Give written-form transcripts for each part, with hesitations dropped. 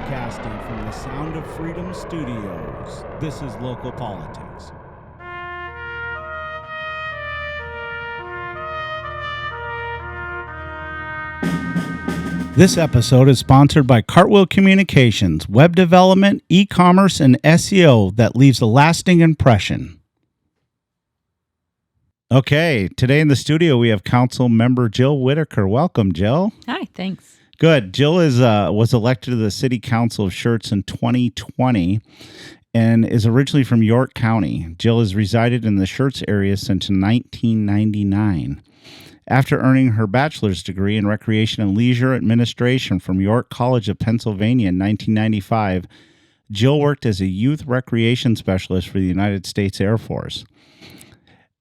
Broadcasting from the Sound of Freedom Studios, this is Local Politics. This episode is sponsored by Cartwheel Communications, web development, e-commerce, and SEO that leaves a lasting impression. Okay, today in the studio we have Council Member Jill Whittaker. Welcome, Jill. Hi, thanks. Good. Jill was elected to the City Council of Schertz in 2020 and is originally from York County. Jill has resided in the Schertz area since 1999. After earning her bachelor's degree in Recreation and Leisure Administration from York College of Pennsylvania in 1995, Jill worked as a youth recreation specialist for the United States Air Force.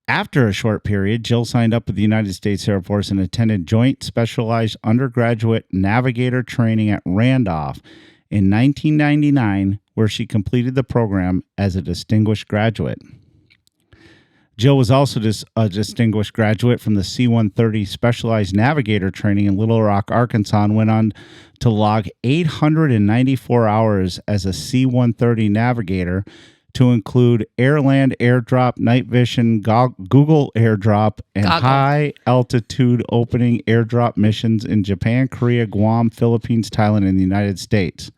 After a short period, Jill signed up with the United States Air Force and attended Joint Specialized Undergraduate Navigator Training at Randolph in 1999, where she completed the program as a distinguished graduate. Jill was also a distinguished graduate from the C-130 Specialized Navigator Training in Little Rock, Arkansas, and went on to log 894 hours as a C-130 navigator, to include air-land airdrop, night vision, Google airdrop, and high-altitude opening airdrop missions in Japan, Korea, Guam, Philippines, Thailand, and the United States.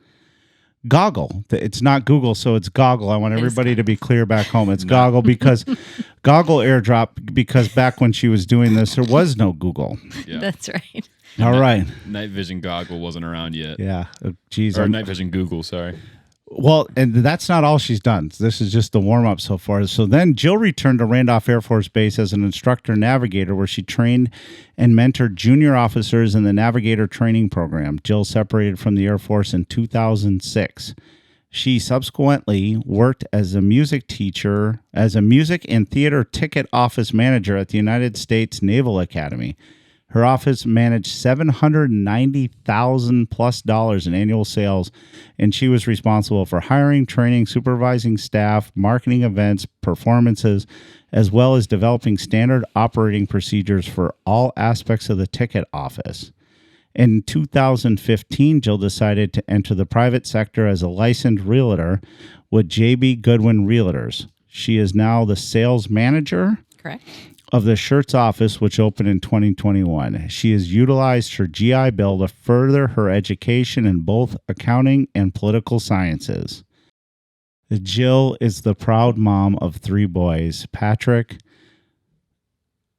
Goggle. It's not Google, so it's Goggle. I want everybody to be clear back home. It's Goggle because Goggle airdrop, because back when she was doing this, there was no Google. Yeah. That's right. All right. Night vision Goggle wasn't around yet. Yeah. Geez. Or night vision Google, sorry. Well, and that's not all she's done. This is just the warm-up so far. So then Jill returned to Randolph Air Force Base as an instructor navigator, where she trained and mentored junior officers in the navigator training program. Jill separated from the Air Force in 2006. She subsequently worked as a music teacher, as a music and theater ticket office manager at the United States Naval Academy. Her office managed $790,000+ in annual sales, and she was responsible for hiring, training, supervising staff, marketing events, performances, as well as developing standard operating procedures for all aspects of the ticket office. In 2015, Jill decided to enter the private sector as a licensed realtor with J.B. Goodwin Realtors. She is now the sales manager. Correct. Of the Schertz office, which opened in 2021. She has utilized her GI Bill to further her education in both accounting and political sciences. Jill is the proud mom of 3 boys. Patrick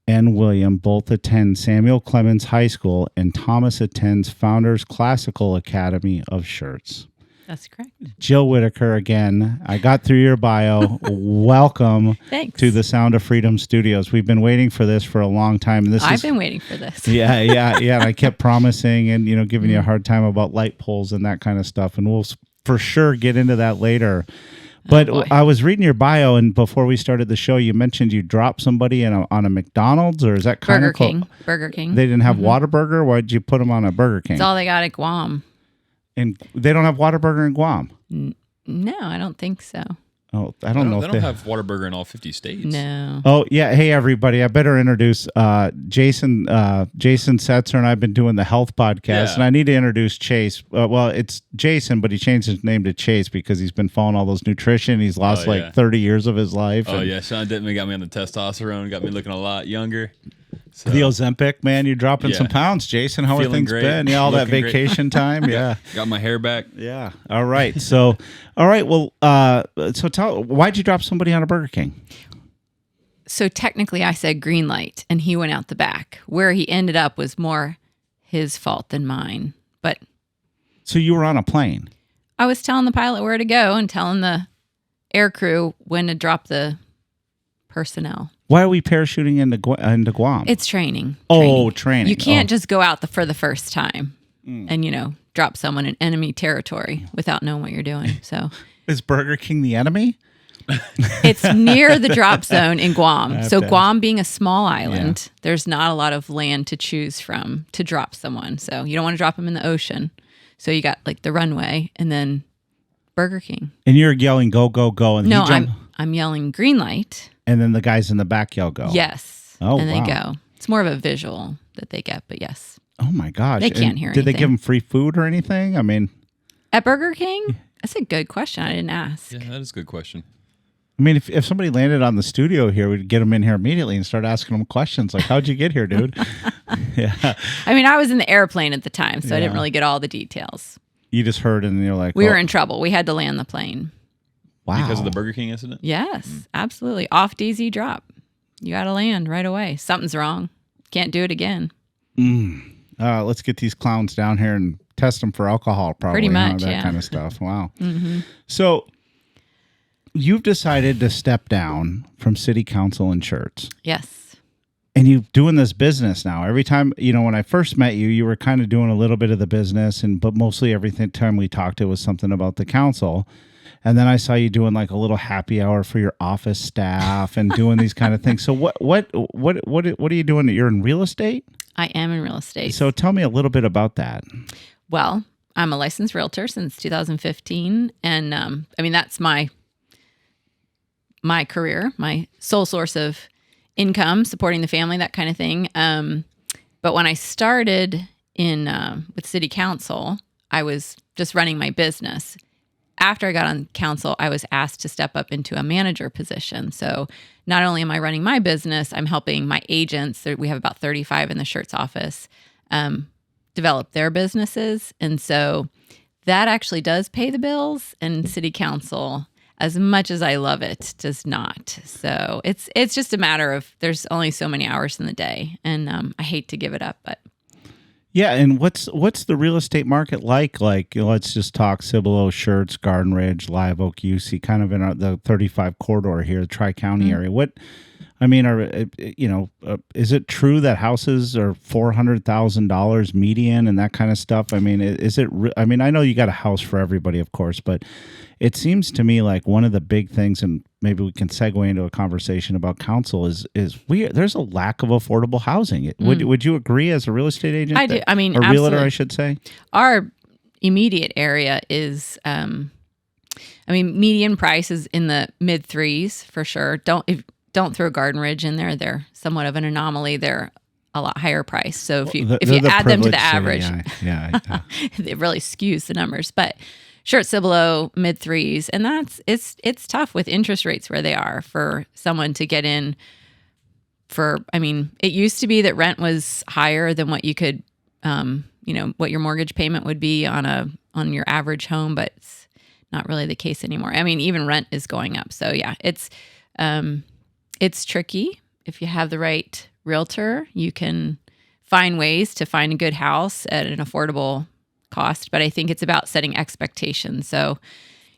and William both attend Samuel Clemens High School, and Thomas attends Founders Classical Academy of Schertz. That's correct. Jill Whittaker, again, I got through your bio. Welcome to the Sound of Freedom Studios. We've been waiting for this for a long time. And I've been waiting for this. Yeah. And I kept promising and, giving you a hard time about light poles and that kind of stuff. And we'll for sure get into that later. But I was reading your bio, and before we started the show, you mentioned you dropped somebody on a McDonald's, or is that kind of Burger King. They didn't have Whataburger? Why'd you put them on a Burger King? It's all they got at Guam. And they don't have Whataburger in Guam? No, I don't think so. Oh, I don't know. They don't have Whataburger in all 50 states. No. Oh, yeah. Hey, everybody. I better introduce Jason. Jason Setzer and I have been doing the health podcast, and I need to introduce Chase. Well, it's Jason, but he changed his name to Chase because he's been following all those nutrition. He's lost 30 years of his life. Oh, yeah. Sean Dittman got me on the testosterone, got me looking a lot younger. So. The Ozempic, man, you're dropping some pounds, Jason. How are things been? Yeah, all that vacation time. Yeah, got my hair back. Yeah. All right. So, Well, why'd you drop somebody on a Burger King? So technically, I said green light, and he went out the back. Where he ended up was more his fault than mine. But so you were on a plane. I was telling the pilot where to go and telling the air crew when to drop the personnel. Why are we parachuting into Guam? It's training. Oh, training. You can't just go out for the first time and, drop someone in enemy territory without knowing what you're doing. So, is Burger King the enemy? It's near the drop zone in Guam. So Guam being a small island, there's not a lot of land to choose from to drop someone. So you don't want to drop them in the ocean. So you got like the runway and then Burger King. And you're yelling, go, go, go. And no, I'm yelling green light. And then the guys in the back yell go. Yes. Oh, and they go. It's more of a visual that they get, but yes. Oh, my gosh. They can't hear anything. Did they give them free food or anything? I mean... At Burger King? That's a good question. I didn't ask. Yeah, that is a good question. I mean, if somebody landed on the studio here, we'd get them in here immediately and start asking them questions like, how'd you get here, dude? Yeah. I mean, I was in the airplane at the time, so I didn't really get all the details. You just heard and you're like, we were in trouble. We had to land the plane. Wow. Because of the Burger King incident? Yes, absolutely. Off DZ drop. You got to land right away. Something's wrong. Can't do it again. Let's get these clowns down here and test them for alcohol, probably. Pretty much, that yeah. kind of stuff. Wow. So you've decided to step down from city council in Schertz. Yes. And you're doing this business now. Every time, when I first met you, you were kind of doing a little bit of the business, but mostly time we talked, it was something about the council. And then I saw you doing like a little happy hour for your office staff and doing these kind of things. So what are you doing? You're in real estate? I am in real estate. So tell me a little bit about that. Well, I'm a licensed realtor since 2015. And I mean, that's my career, my sole source of income, supporting the family, that kind of thing. But when I started with city council, I was just running my business. After I got on council, I was asked to step up into a manager position. So not only am I running my business, I'm helping my agents. We have about 35 in the Schertz office, develop their businesses. And so that actually does pay the bills. And city council, as much as I love it, does not. So it's just a matter of there's only so many hours in the day. And I hate to give it up, but. Yeah, and what's the real estate market like? Like, let's just talk Cibolo, Schertz, Garden Ridge, Live Oak, UC, kind of in the 35 corridor here, the Tri-County area. Is it true that houses are $400,000 median and that kind of stuff? I mean, I know you got a house for everybody, of course, but it seems to me like one of the big things, and maybe we can segue into a conversation about council, is there's a lack of affordable housing. Would you agree as a real estate agent? I do. I mean, a realtor, absolutely. I should say. Our immediate area is, median price is in the mid threes for sure. Don't throw Garden Ridge in there. They're somewhat of an anomaly. They're a lot higher price. So if you add them to the average, yeah. it really skews the numbers. But Schertz, Cibolo, mid threes, and it's tough with interest rates where they are for someone to get in. It used to be that rent was higher than what you could, what your mortgage payment would be on your average home, but it's not really the case anymore. I mean, even rent is going up. So yeah, it's tricky. If you have the right realtor, you can find ways to find a good house at an affordable cost. But I think it's about setting expectations. So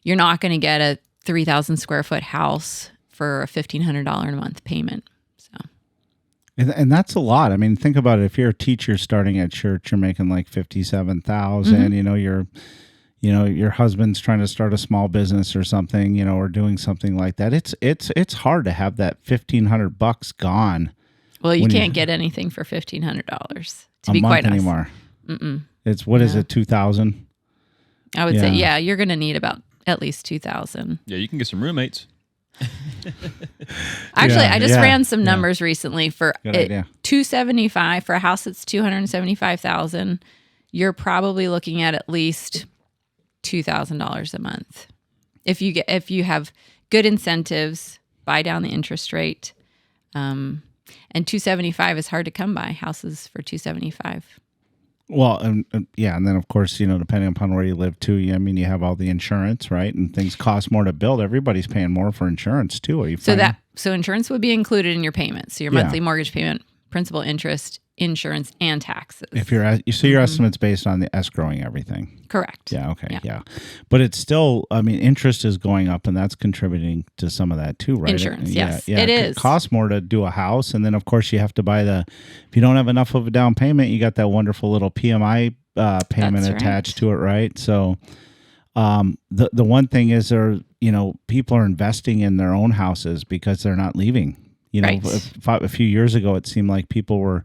you're not going to get a 3,000 square foot house for a $1,500 a month payment. So, and that's a lot. I mean, think about it. If you're a teacher starting at church, you're making like $57,000. Your husband's trying to start a small business or something, or doing something like that. It's hard to have that $1,500 gone. Well, you can't get anything for $1,500 to be quite honest anymore. It's is it, 2,000? I would say, you're going to need about at least 2,000. Yeah, you can get some roommates. Actually, I just ran some numbers recently for $275 for a house that's $275,000. You're probably looking at least $2,000 a month. If you have good incentives, buy down the interest rate. And $275 is hard to come by, houses for $275. Well, and then of course, depending upon where you live too, you have all the insurance, right? And things cost more to build. Everybody's paying more for insurance too. Are you So insurance would be included in your payments. So your monthly mortgage payment, principal, interest, insurance, and taxes. If your estimate's based on the escrowing everything. Correct. Yeah. Okay. Yeah. But it's still, interest is going up, and that's contributing to some of that too, right? Insurance. Yes, it is. It costs more to do a house, and then of course you have to buy if you don't have enough of a down payment, you got that wonderful little PMI payment attached to it, right? So, the one thing is people are investing in their own houses because they're not leaving. A few years ago, it seemed like people were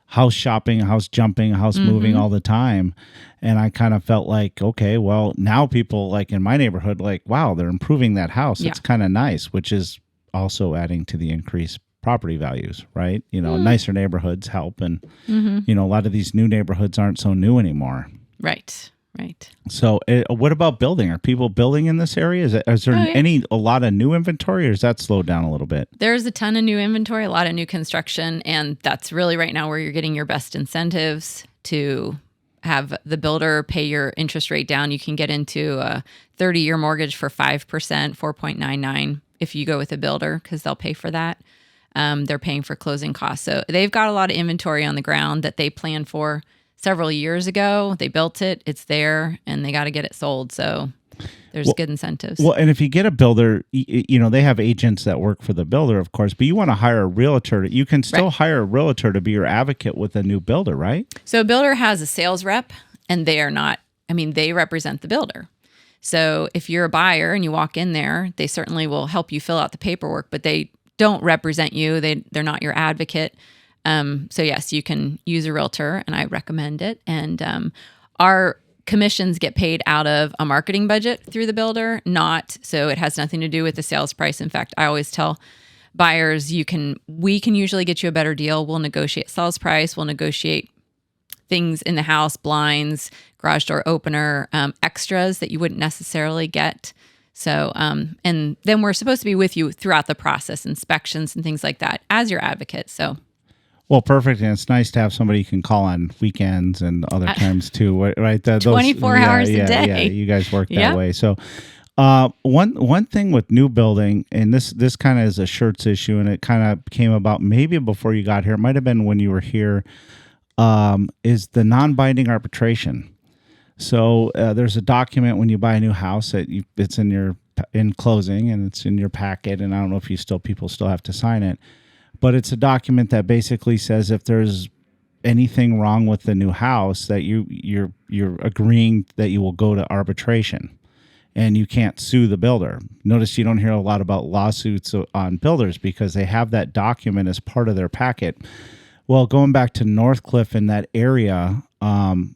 house shopping, house jumping, house moving all the time. And I kind of felt like, okay, well, now people like in my neighborhood, like, wow, they're improving that house. Yeah. It's kind of nice, which is also adding to the increased property values, right? Nicer neighborhoods help. And, a lot of these new neighborhoods aren't so new anymore. Right. Right. So, what about building? Are people building in this area? Is there a lot of new inventory, or is that slowed down a little bit? There's a ton of new inventory, a lot of new construction, and that's really right now where you're getting your best incentives to have the builder pay your interest rate down. You can get into a 30-year mortgage for 5%, 4.99 if you go with a builder, because they'll pay for that. They're paying for closing costs. So they've got a lot of inventory on the ground that they planned for several years ago. They built it, it's there, and they got to get it sold. So there's good incentives. Well, and if you get a builder, they have agents that work for the builder, of course, but you want to hire a realtor. You can still hire a realtor to be your advocate with a new builder, right? So a builder has a sales rep, and they are not, they represent the builder. So if you're a buyer and you walk in there, they certainly will help you fill out the paperwork, but they don't represent you. They're not your advocate. So yes, you can use a realtor, and I recommend it. And our commissions get paid out of a marketing budget through the builder, so it has nothing to do with the sales price. In fact, I always tell buyers, we can usually get you a better deal. We'll negotiate sales price. We'll negotiate things in the house, blinds, garage door opener, extras that you wouldn't necessarily get. So, and then we're supposed to be with you throughout the process, inspections and things like that, as your advocate. So, well, perfect. And it's nice to have somebody you can call on weekends and other times too, right? 24 hours a day. Yeah, you guys work that way. So, one thing with new building, and this kind of is a Schertz issue, and it kind of came about maybe before you got here. It might have been when you were here. Is the non-binding arbitration. So there's a document when you buy a new house that it's in closing, and it's in your packet. And I don't know if people still have to sign it, but it's a document that basically says if there's anything wrong with the new house, that you're agreeing that you will go to arbitration, and you can't sue the builder. Notice you don't hear a lot about lawsuits on builders because they have that document as part of their packet. Well, going back to Northcliff in that area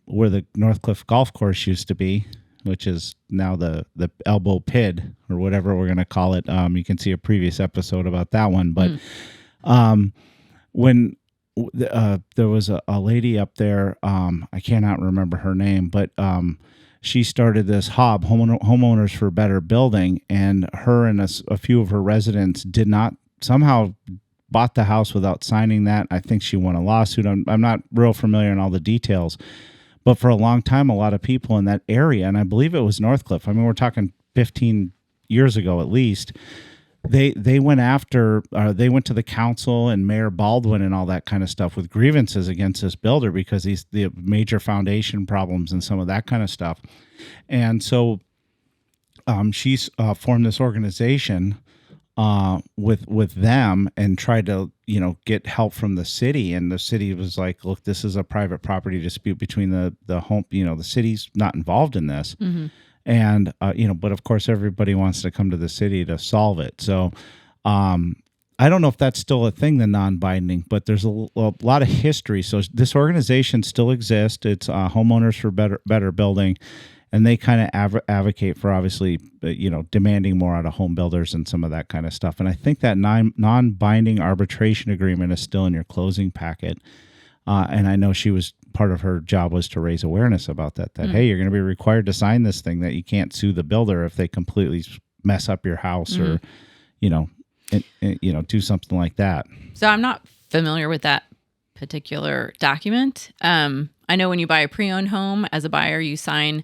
where the Northcliff golf course used to be, which is now the Elbow Pid or whatever we're going to call it. You can see a previous episode about that one. But when there was a lady up there, I cannot remember her name, but she started this Homeowners for Better Building, and her and a few of her residents did not somehow bought the house without signing that. I think she won a lawsuit. I'm not real familiar in all the details, but for a long time, a lot of people in that area, and I believe it was Northcliff, we're talking 15 years ago at least, they went they went to the council and Mayor Baldwin and all that kind of stuff with grievances against this builder because he's the major foundation problems and some of that kind of stuff. And so she's formed this organization with them and tried to, get help from the city. And the city was like, look, this is a private property dispute between the home, the city's not involved in this. Mm-hmm. And, but of course everybody wants to come to the city to solve it. So, I don't know if that's still a thing, the non-binding, but there's a lot of history. So this organization still exists. It's Homeowners for Better Building. And they kind of advocate for, obviously, demanding more out of home builders and some of that kind of stuff. And I think that non-binding arbitration agreement is still in your closing packet. And I know part of her job was to raise awareness about that, hey, you're going to be required to sign this thing that you can't sue the builder if they completely mess up your house or, do something like that. So I'm not familiar with that particular document. I know when you buy a pre-owned home as a buyer, you sign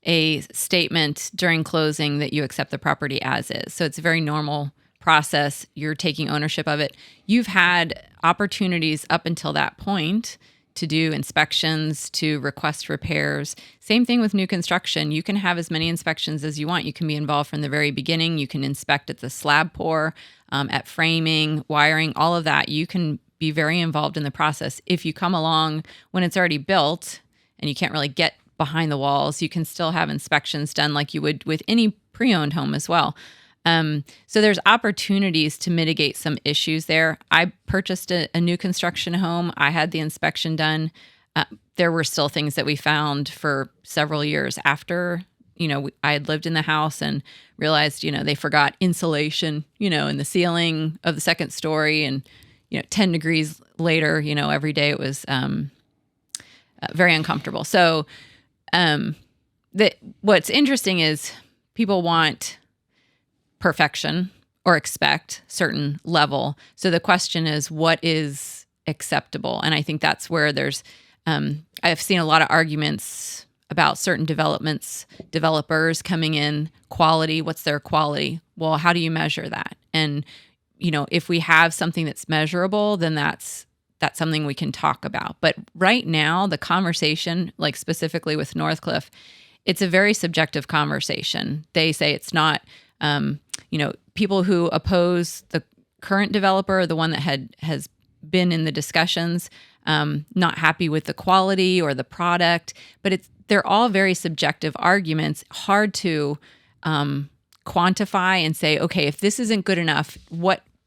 a statement during closing that you accept the property as is. So it's a very normal process. You're taking ownership of it. You've had opportunities up until that point to do inspections, to request repairs. Same thing with new construction. You can have as many inspections as you want. You can be involved from the very beginning. You can inspect at the slab pour, at framing, wiring, all of that. You can be very involved in the process. If you come along when it's already built and you can't really get behind the walls, you can still have inspections done like you would with any pre-owned home as well. So there's opportunities to mitigate some issues there. I purchased a new construction home. I had the inspection done. There were still things that we found for several years after, I had lived in the house and realized, they forgot insulation, in the ceiling of the second story. And, 10 degrees later, every day it was very uncomfortable. So what's interesting is people want perfection or expect certain level. So the question is, what is acceptable? And I think that's where there's, I've seen a lot of arguments about certain developers coming in, quality, what's their quality? Well, how do you measure that? And, if we have something that's measurable, then that's something we can talk about. But right now, the conversation, like specifically with Northcliffe, it's a very subjective conversation. They say it's not, people who oppose the current developer, the one that has been in the discussions, not happy with the quality or the product, but they're all very subjective arguments, hard to quantify and say, okay, if this isn't good enough,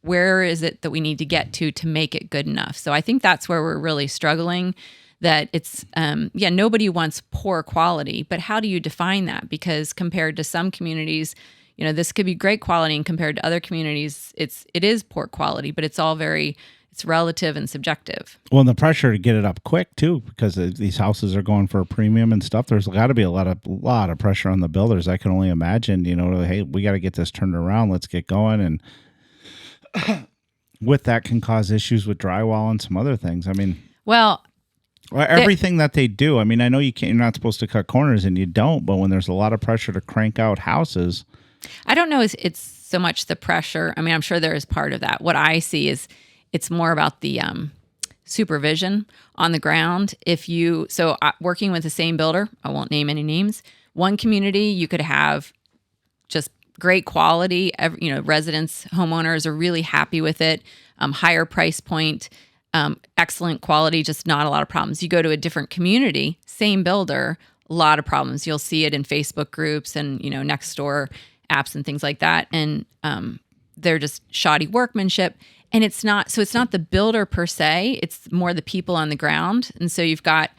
where is it that we need to get to make it good enough? So I think that's where we're really struggling, that it's, nobody wants poor quality, but how do you define that? Because compared to some communities, this could be great quality, and compared to other communities, it is poor quality, but it's all it's relative and subjective. Well, and the pressure to get it up quick too, because these houses are going for a premium and stuff. There's got to be a lot of pressure on the builders. I can only imagine, hey, we got to get this turned around. Let's get going. And with that can cause issues with drywall and some other things. I mean, everything that they do. I mean, I know you're not supposed to cut corners, and you don't. But when there's a lot of pressure to crank out houses, I don't know if it's so much the pressure. I mean, I'm sure there is part of that. What I see is it's more about the supervision on the ground. Working with the same builder, I won't name any names. One community, you could have just great quality. Residents, homeowners are really happy with it. Higher price point, excellent quality, just not a lot of problems. You go to a different community, same builder, a lot of problems. You'll see it in Facebook groups and next door apps and things like that. And they're just shoddy workmanship. And it's not the builder per se, it's more the people on the ground. And so you've got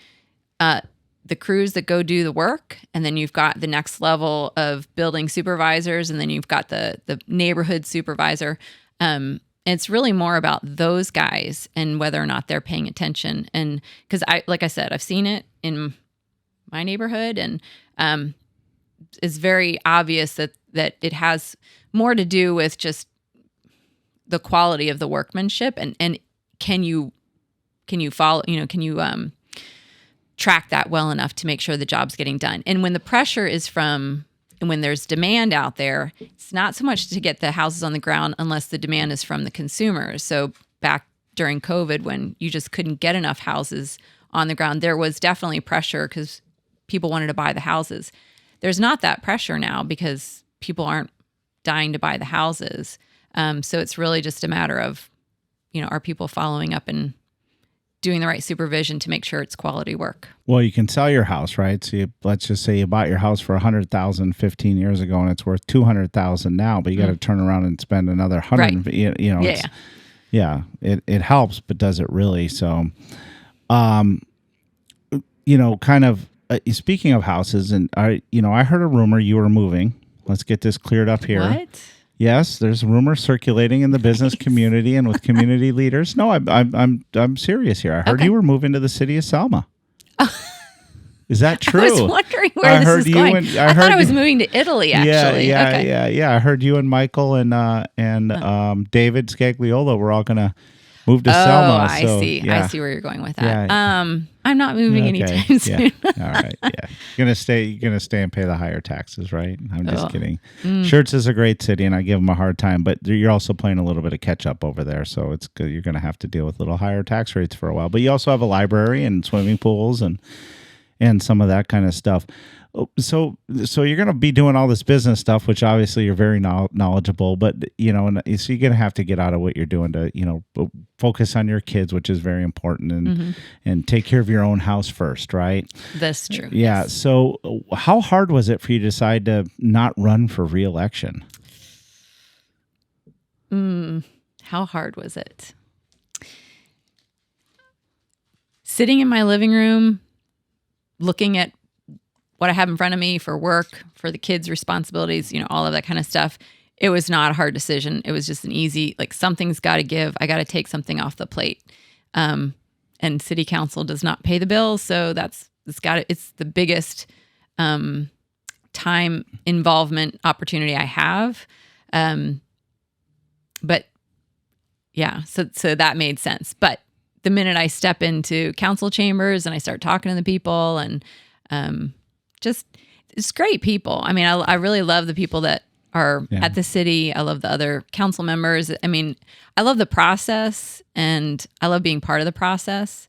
the crews that go do the work, and then you've got the next level of building supervisors, and then you've got the neighborhood supervisor. It's really more about those guys and whether or not they're paying attention. And because like I said, I've seen it in my neighborhood, and it's very obvious that it has more to do with just the quality of the workmanship, and can you follow, can you track that well enough to make sure the job's getting done? And when the pressure is from, and when there's demand out there, it's not so much to get the houses on the ground unless the demand is from the consumers. So back during COVID, when you just couldn't get enough houses on the ground, there was definitely pressure because people wanted to buy the houses. There's not that pressure now because people aren't dying to buy the houses. So it's really just a matter of, are people following up and doing the right supervision to make sure it's quality work? Well, you can sell your house, right? So let's just say you bought your house for $100,000 15 years ago, and it's worth $200,000 now, but you got to turn around and spend another $100,000. Right. It helps, but does it really? So, speaking of houses, and I heard a rumor you were moving. Let's get this cleared up here. What? Yes, there's rumors circulating in the business community and with community leaders. No, I'm serious here. I heard you were moving to the city of Selma. Is that true? I was wondering where this is going. I thought I was moving to Italy, actually. Yeah. I heard you and Michael and David Scagliola were all going to move to Selma. I see. Yeah. I see where you're going with that. Yeah. I'm not moving anytime soon. All right. Yeah. You're gonna stay and pay the higher taxes, right? I'm just kidding. Schertz is a great city, and I give them a hard time, but you're also playing a little bit of catch up over there, so it's good. You're gonna have to deal with little higher tax rates for a while. But you also have a library and swimming pools and some of that kind of stuff. So you're going to be doing all this business stuff, which obviously you're very knowledgeable, but so you're going to have to get out of what you're doing to, focus on your kids, which is very important, and take care of your own house first, right? That's true. Yeah. Yes. So how hard was it for you to decide to not run for re-election? How hard was it? Sitting in my living room, looking at what I have in front of me for work, for the kids' responsibilities, all of that kind of stuff. It was not a hard decision. It was just an easy, something's got to give. I got to take something off the plate. And city council does not pay the bills. So it's the biggest time involvement opportunity I have. But yeah, so that made sense. But the minute I step into council chambers and I start talking to the people and just it's great people. I mean, I really love the people that are at the city. I love the other council members. I mean, I love the process and I love being part of the process.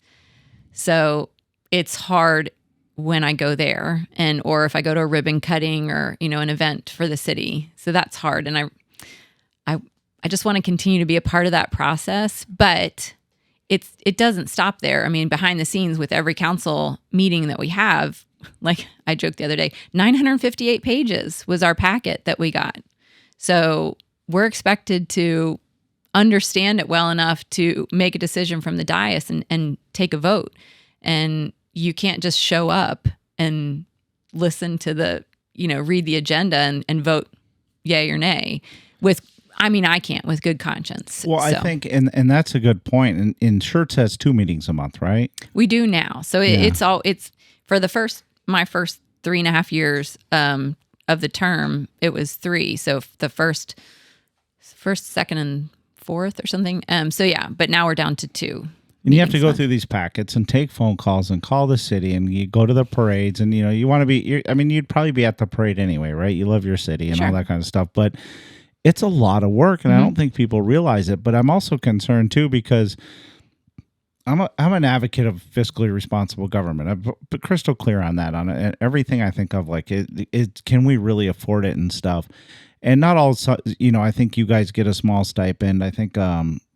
So it's hard when I go there or if I go to a ribbon cutting or, an event for the city. So that's hard. And I just want to continue to be a part of that process, but it doesn't stop there. I mean, behind the scenes with every council meeting that we have, like I joked the other day, 958 pages was our packet that we got. So we're expected to understand it well enough to make a decision from the dais and take a vote. And you can't just show up and listen to read the agenda and vote yay or nay I can't with good conscience. Well, I think, and that's a good point. And Schertz has 2 meetings a month, right? We do now. So it's for my first 3.5 years of the term, it was 3. So the first, second, and fourth or something. But now we're down to 2. And you have to go through these packets and take phone calls and call the city and you go to the parades and, you want to be, you'd probably be at the parade anyway, right? You love your city and all that kind of stuff. But it's a lot of work, and I don't think people realize it. But I'm also concerned too because I'm an advocate of fiscally responsible government. I've been crystal clear on that. On everything I think of, like, can we really afford it and stuff? And not all, I think you guys get a small stipend. I think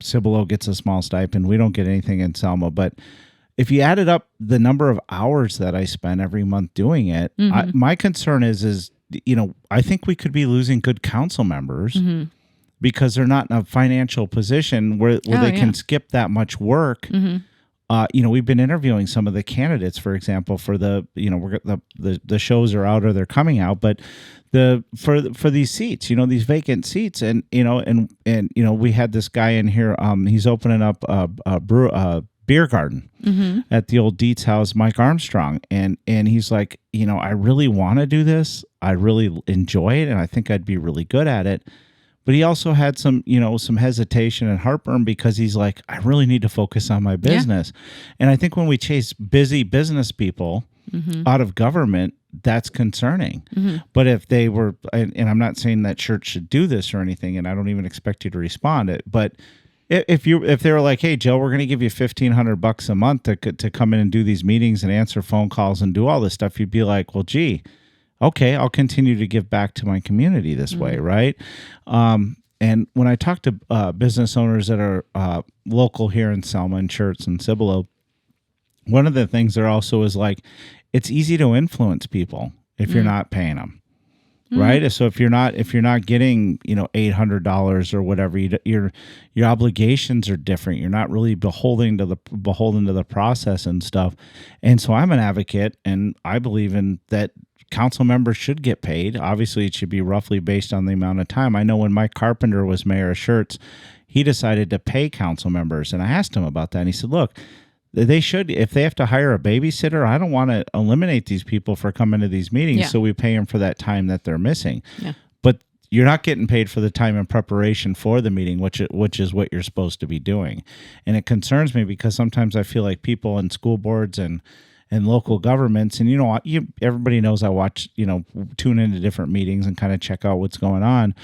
Cibolo gets a small stipend. We don't get anything in Selma, but if you added up the number of hours that I spend every month doing it, my concern is I think we could be losing good council members because they're not in a financial position where they can skip that much work. We've been interviewing some of the candidates, for example, for the shows are out or they're coming out, but for these seats, these vacant seats, and we had this guy in here. He's opening up a beer garden at the old Dietz house, Mike Armstrong, and he's like, I really want to do this. I really enjoy it, and I think I'd be really good at it. But he also had some hesitation and heartburn because he's like, I really need to focus on my business. And I think when we chase busy business people out of government, that's concerning. But if they were, and I'm not saying that Schertz should do this or anything, and I don't even expect you to respond, but if they were like, hey, Joe, we're going to give you $1,500 a month to come in and do these meetings and answer phone calls and do all this stuff, you'd be like, well, gee, okay, I'll continue to give back to my community this way, right? And when I talk to business owners that are local here in Selma and Schertz and Cibolo, one of the things there also is like, it's easy to influence people if you're not paying them, right? So if you're not getting $800 or whatever, your obligations are different. You're not really beholden to the process and stuff. And so I'm an advocate, and I believe in that. Council members should get paid. Obviously, it should be roughly based on the amount of time. I know when Mike Carpenter was mayor of Schertz, he decided to pay council members, and I asked him about that, and he said, look, they should, if they have to hire a babysitter, I don't want to eliminate these people for coming to these meetings, so we pay them for that time that they're missing. Yeah. But you're not getting paid for the time in preparation for the meeting, which is what you're supposed to be doing. And it concerns me because sometimes I feel like people in school boards and local governments, and everybody knows I watch, tune into different meetings and kind of check out what's going on.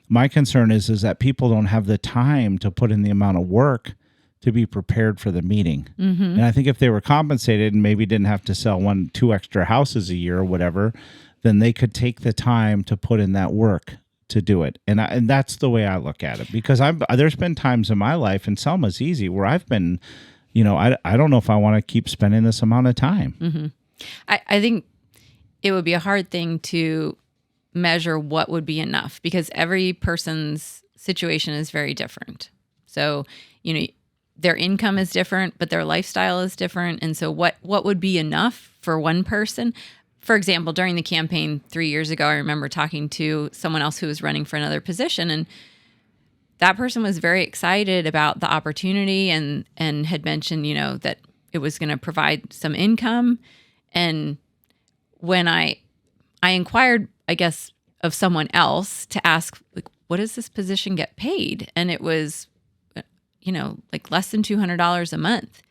My concern is that people don't have the time to put in the amount of work to be prepared for the meeting. And I think if they were compensated and maybe didn't have to sell 1-2 extra houses a year or whatever, then they could take the time to put in that work to do it. And that's the way I look at it, because there's been times in my life, and Selma's easy, where I've been, I don't know if I want to keep spending this amount of time. I think it would be a hard thing to measure what would be enough, because every person's situation is very different. So, their income is different, but their lifestyle is different. And so what would be enough for one person? For example, during the campaign 3 years ago, I remember talking to someone else who was running for another position, and that person was very excited about the opportunity and had mentioned, that it was going to provide some income. And when I inquired I guess, of someone else to ask, like, what does this position get paid? And it was, like less than $200 a month.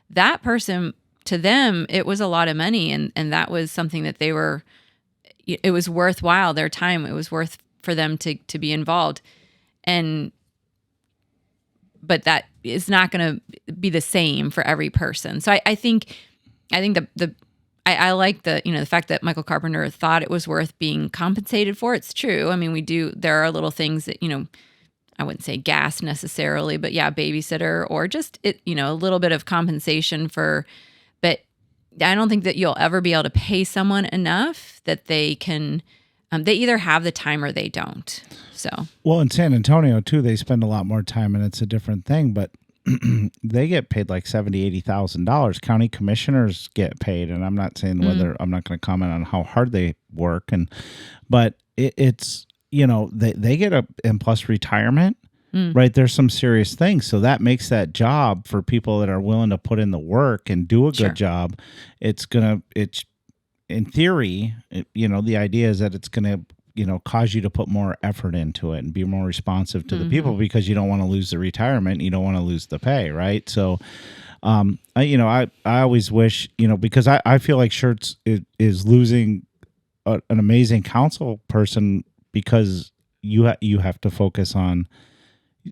That person, to them, it was a lot of money. And that was something that it was worthwhile, their time. It was worth for them to be involved. But that is not going to be the same for every person. So I think I like the fact that Michael Carpenter thought it was worth being compensated for. It's true. I mean, there are little things that, I wouldn't say gas necessarily, but yeah, babysitter or just a little bit of compensation but I don't think that you'll ever be able to pay someone enough that they can, they either have the time or they don't. So, well, in San Antonio too, they spend a lot more time and it's a different thing, but they get paid like $70,000-$80,000. County commissioners get paid, and I'm not saying whether I'm not going to comment on how hard they work, but it's they get and plus retirement, right? There's some serious things, so that makes that job for people that are willing to put in the work and do a good job. It's in theory, the idea is that it's gonna cause you to put more effort into it and be more responsive to the people because you don't want to lose the retirement. You don't want to lose the pay. Right. So, I always wish, because I feel like Schertz is losing an amazing council person because you have to focus on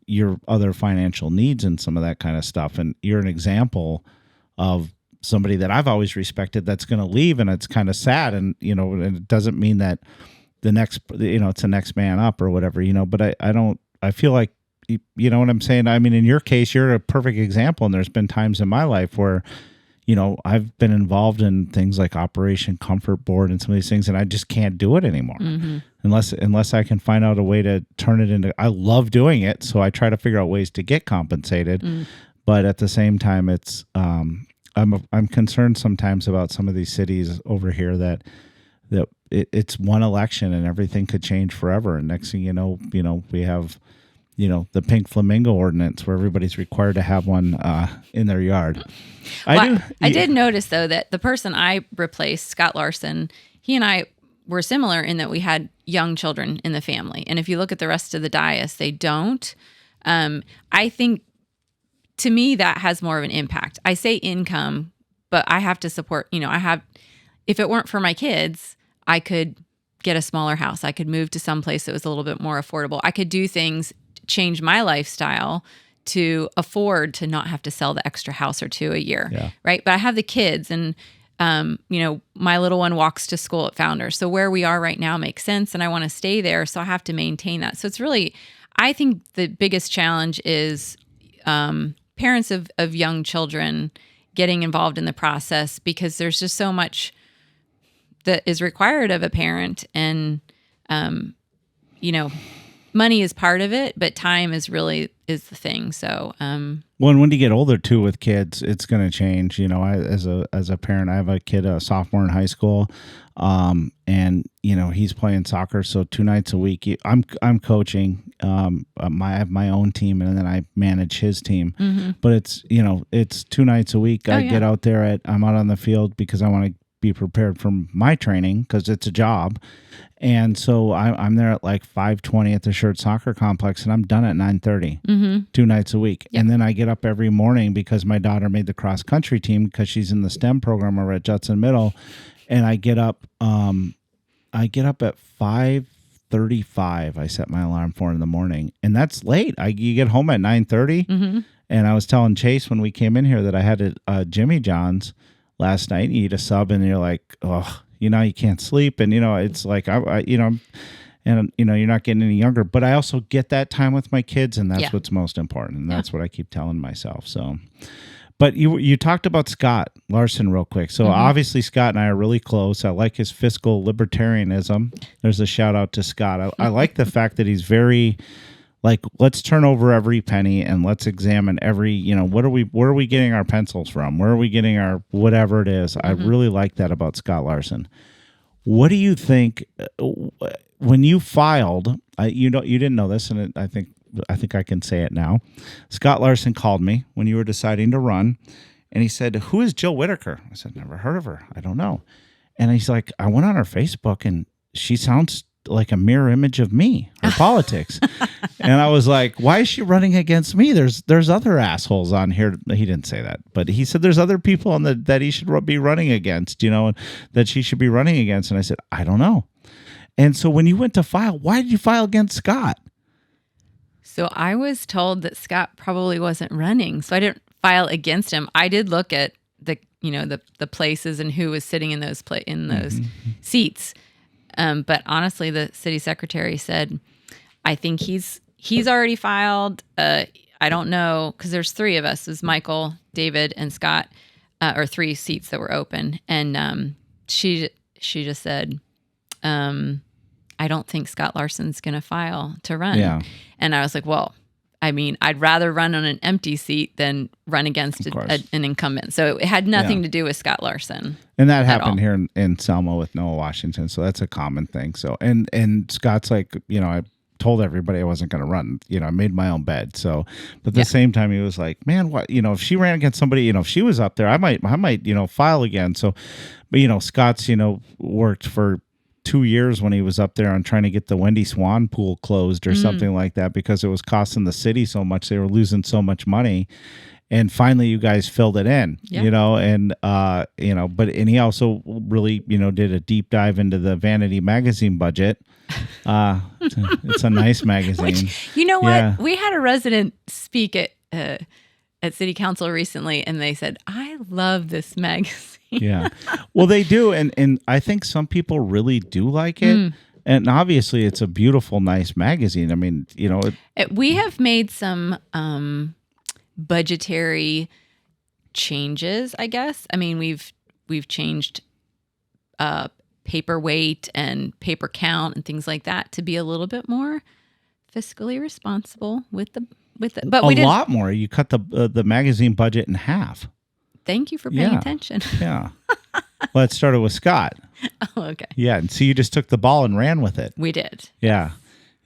your other financial needs and some of that kind of stuff. And you're an example of somebody that I've always respected that's going to leave. And it's kind of sad. And, and it doesn't mean that the next, it's the next man up or whatever, but I feel like, you know what I'm saying? I mean, in your case, you're a perfect example. And there's been times in my life where, I've been involved in things like Operation Comfort Board and some of these things, and I just can't do it anymore unless I can find out a way to turn it into, I love doing it. So I try to figure out ways to get compensated. But at the same time, it's, I'm concerned sometimes about some of these cities over here that it's one election and everything could change forever. And next thing you know, we have, the pink flamingo ordinance where everybody's required to have one in their yard. I did notice though that the person I replaced, Scott Larson, he and I were similar in that we had young children in the family. And if you look at the rest of the dais, they don't. I think to me that has more of an impact. I say income, but I have to support, if it weren't for my kids, I could get a smaller house. I could move to some place that was a little bit more affordable. I could do things, change my lifestyle to afford to not have to sell the extra house or two a year, right? But I have the kids and, my little one walks to school at Founders. So where we are right now makes sense and I want to stay there. So I have to maintain that. So it's really, I think the biggest challenge is parents of young children getting involved in the process because there's just so much that is required of a parent and, money is part of it, but time is the thing. So, well, and when you get older too with kids, it's going to change. As a parent, I have a kid, a sophomore in high school, and he's playing soccer. So 2 nights a week, I'm coaching. I have my own team, and then I manage his team. But it's 2 nights a week. I get out there I'm out on the field because I want to be prepared for my training because it's a job. And so I'm there at like 5:20 at the Schertz Soccer Complex, and I'm done at 9:30, 2 nights a week. Yep. And then I get up every morning because my daughter made the cross country team because she's in the STEM program over at Judson Middle, and I get up at 5:35. I set my alarm for in the morning, and that's late. You get home at 9:30, and I was telling Chase when we came in here that I had a Jimmy John's last night. And you eat a sub, and you're like, oh. You can't sleep, and it's like and you're not getting any younger. But I also get that time with my kids, and that's what's most important, and that's what I keep telling myself. So, but you talked about Scott Larson real quick. So obviously Scott and I are really close. I like his fiscal libertarianism. There's a shout out to Scott. I like the fact that he's very like, let's turn over every penny and let's examine every, where are we getting our pencils from? Where are we getting our whatever it is? I really like that about Scott Larson. What do you think when you filed? You didn't know this, and I think I can say it now. Scott Larson called me when you were deciding to run, and he said, "Who is Jill Whittaker?" I said, "Never heard of her. I don't know." And he's like, "I went on her Facebook and she sounds like a mirror image of me or politics. And I was like, why is she running against me? There's other assholes on here. He didn't say that, but he said there's other people on that he should be running against, that she should be running against. And I said, I don't know. And so when you went to file, why did you file against Scott? So I was told that Scott probably wasn't running, so I didn't file against him. I did look at the places and who was sitting in those seats. But honestly, the city secretary said, I think he's already filed. I don't know, because there's three of us. There's Michael, David, and Scott, or three seats that were open. And she just said, I don't think Scott Larson's going to file to run. Yeah. And I was like, well, I mean, I'd rather run on an empty seat than run against an incumbent. So it had nothing to do with Scott Larson. And that happened here in Selma with Noah Washington. So that's a common thing. So, and Scott's like, I told everybody I wasn't going to run, I made my own bed. So, but at the same time, he was like, man, what, if she ran against somebody, if she was up there, I might, file again. So, but, Scott's, worked for 2 years when he was up there on trying to get the Wendy Swan pool closed or something like that, because it was costing the city so much. They were losing so much money. And finally you guys filled it in, but he also really, did a deep dive into the Vanity magazine budget. It's a nice magazine. Which, you know what? Yeah. We had a resident speak at city council recently, and they said, I love this magazine. Yeah. Well, they do. And I think some people really do like it. And obviously it's a beautiful, nice magazine. I mean, we have made some budgetary changes, I guess. I mean, we've changed paper weight and paper count and things like that to be a little bit more fiscally responsible with the but we did a lot more. You cut the magazine budget in half. Thank you for paying attention. Yeah. Well, it started with Scott. Oh, okay. Yeah, and so you just took the ball and ran with it. We did. Yeah.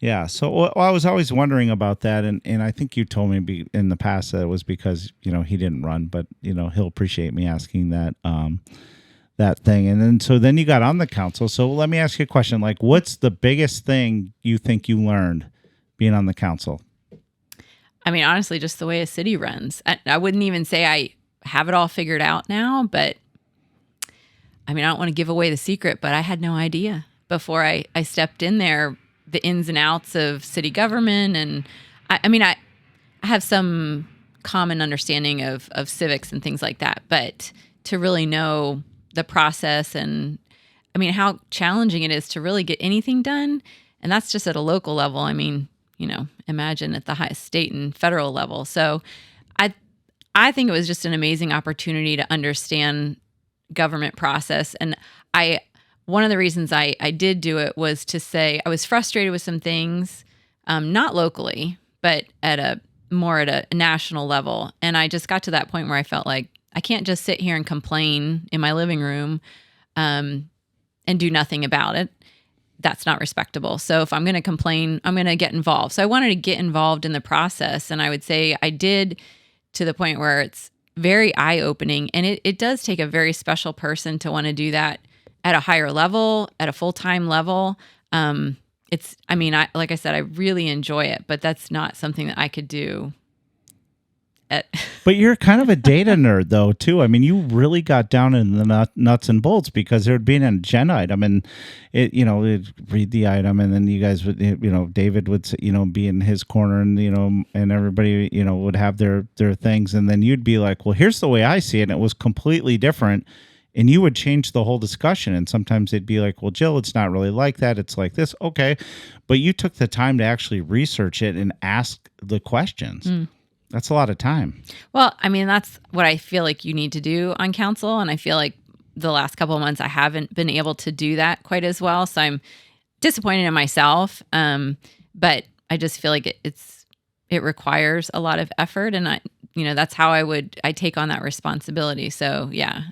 Yeah. So I was always wondering about that, and I think you told me in the past that it was because, he didn't run, but, he'll appreciate me asking that that thing. And then you got on the council. So let me ask you a question. Like, what's the biggest thing you think you learned being on the council? I mean, honestly, just the way a city runs. I wouldn't even say I have it all figured out now, but I mean, I don't want to give away the secret, but I had no idea before I stepped in there, the ins and outs of city government. And I have some common understanding of civics and things like that, but to really know the process and how challenging it is to really get anything done. And that's just at a local level. I mean, imagine at the highest state and federal level. So I think it was just an amazing opportunity to understand government process. And one of the reasons I did do it was to say I was frustrated with some things, not locally, but at a national level. And I just got to that point where I felt like I can't just sit here and complain in my living room and do nothing about it. That's not respectable. So if I'm going to complain, I'm going to get involved. So I wanted to get involved in the process. And I would say I did, to the point where it's very eye-opening. And it does take a very special person to want to do that at a higher level, at a full-time level. Like I said, I really enjoy it, but that's not something that I could do. But you're kind of a data nerd, though, too. I mean, you really got down in the nuts and bolts, because there'd be an agenda item, and it'd read the item, and then you guys would, David would, be in his corner, and and everybody, would have their things, and then you'd be like, well, here's the way I see it, and it was completely different, and you would change the whole discussion. And sometimes they'd be like, well, Jill, it's not really like that. It's like this. Okay. But you took the time to actually research it and ask the questions. That's a lot of time. Well, I mean, that's what I feel like you need to do on council. And I feel like the last couple of months, I haven't been able to do that quite as well. So I'm disappointed in myself. But I just feel like it requires a lot of effort. And that's how I take on that responsibility. So yeah,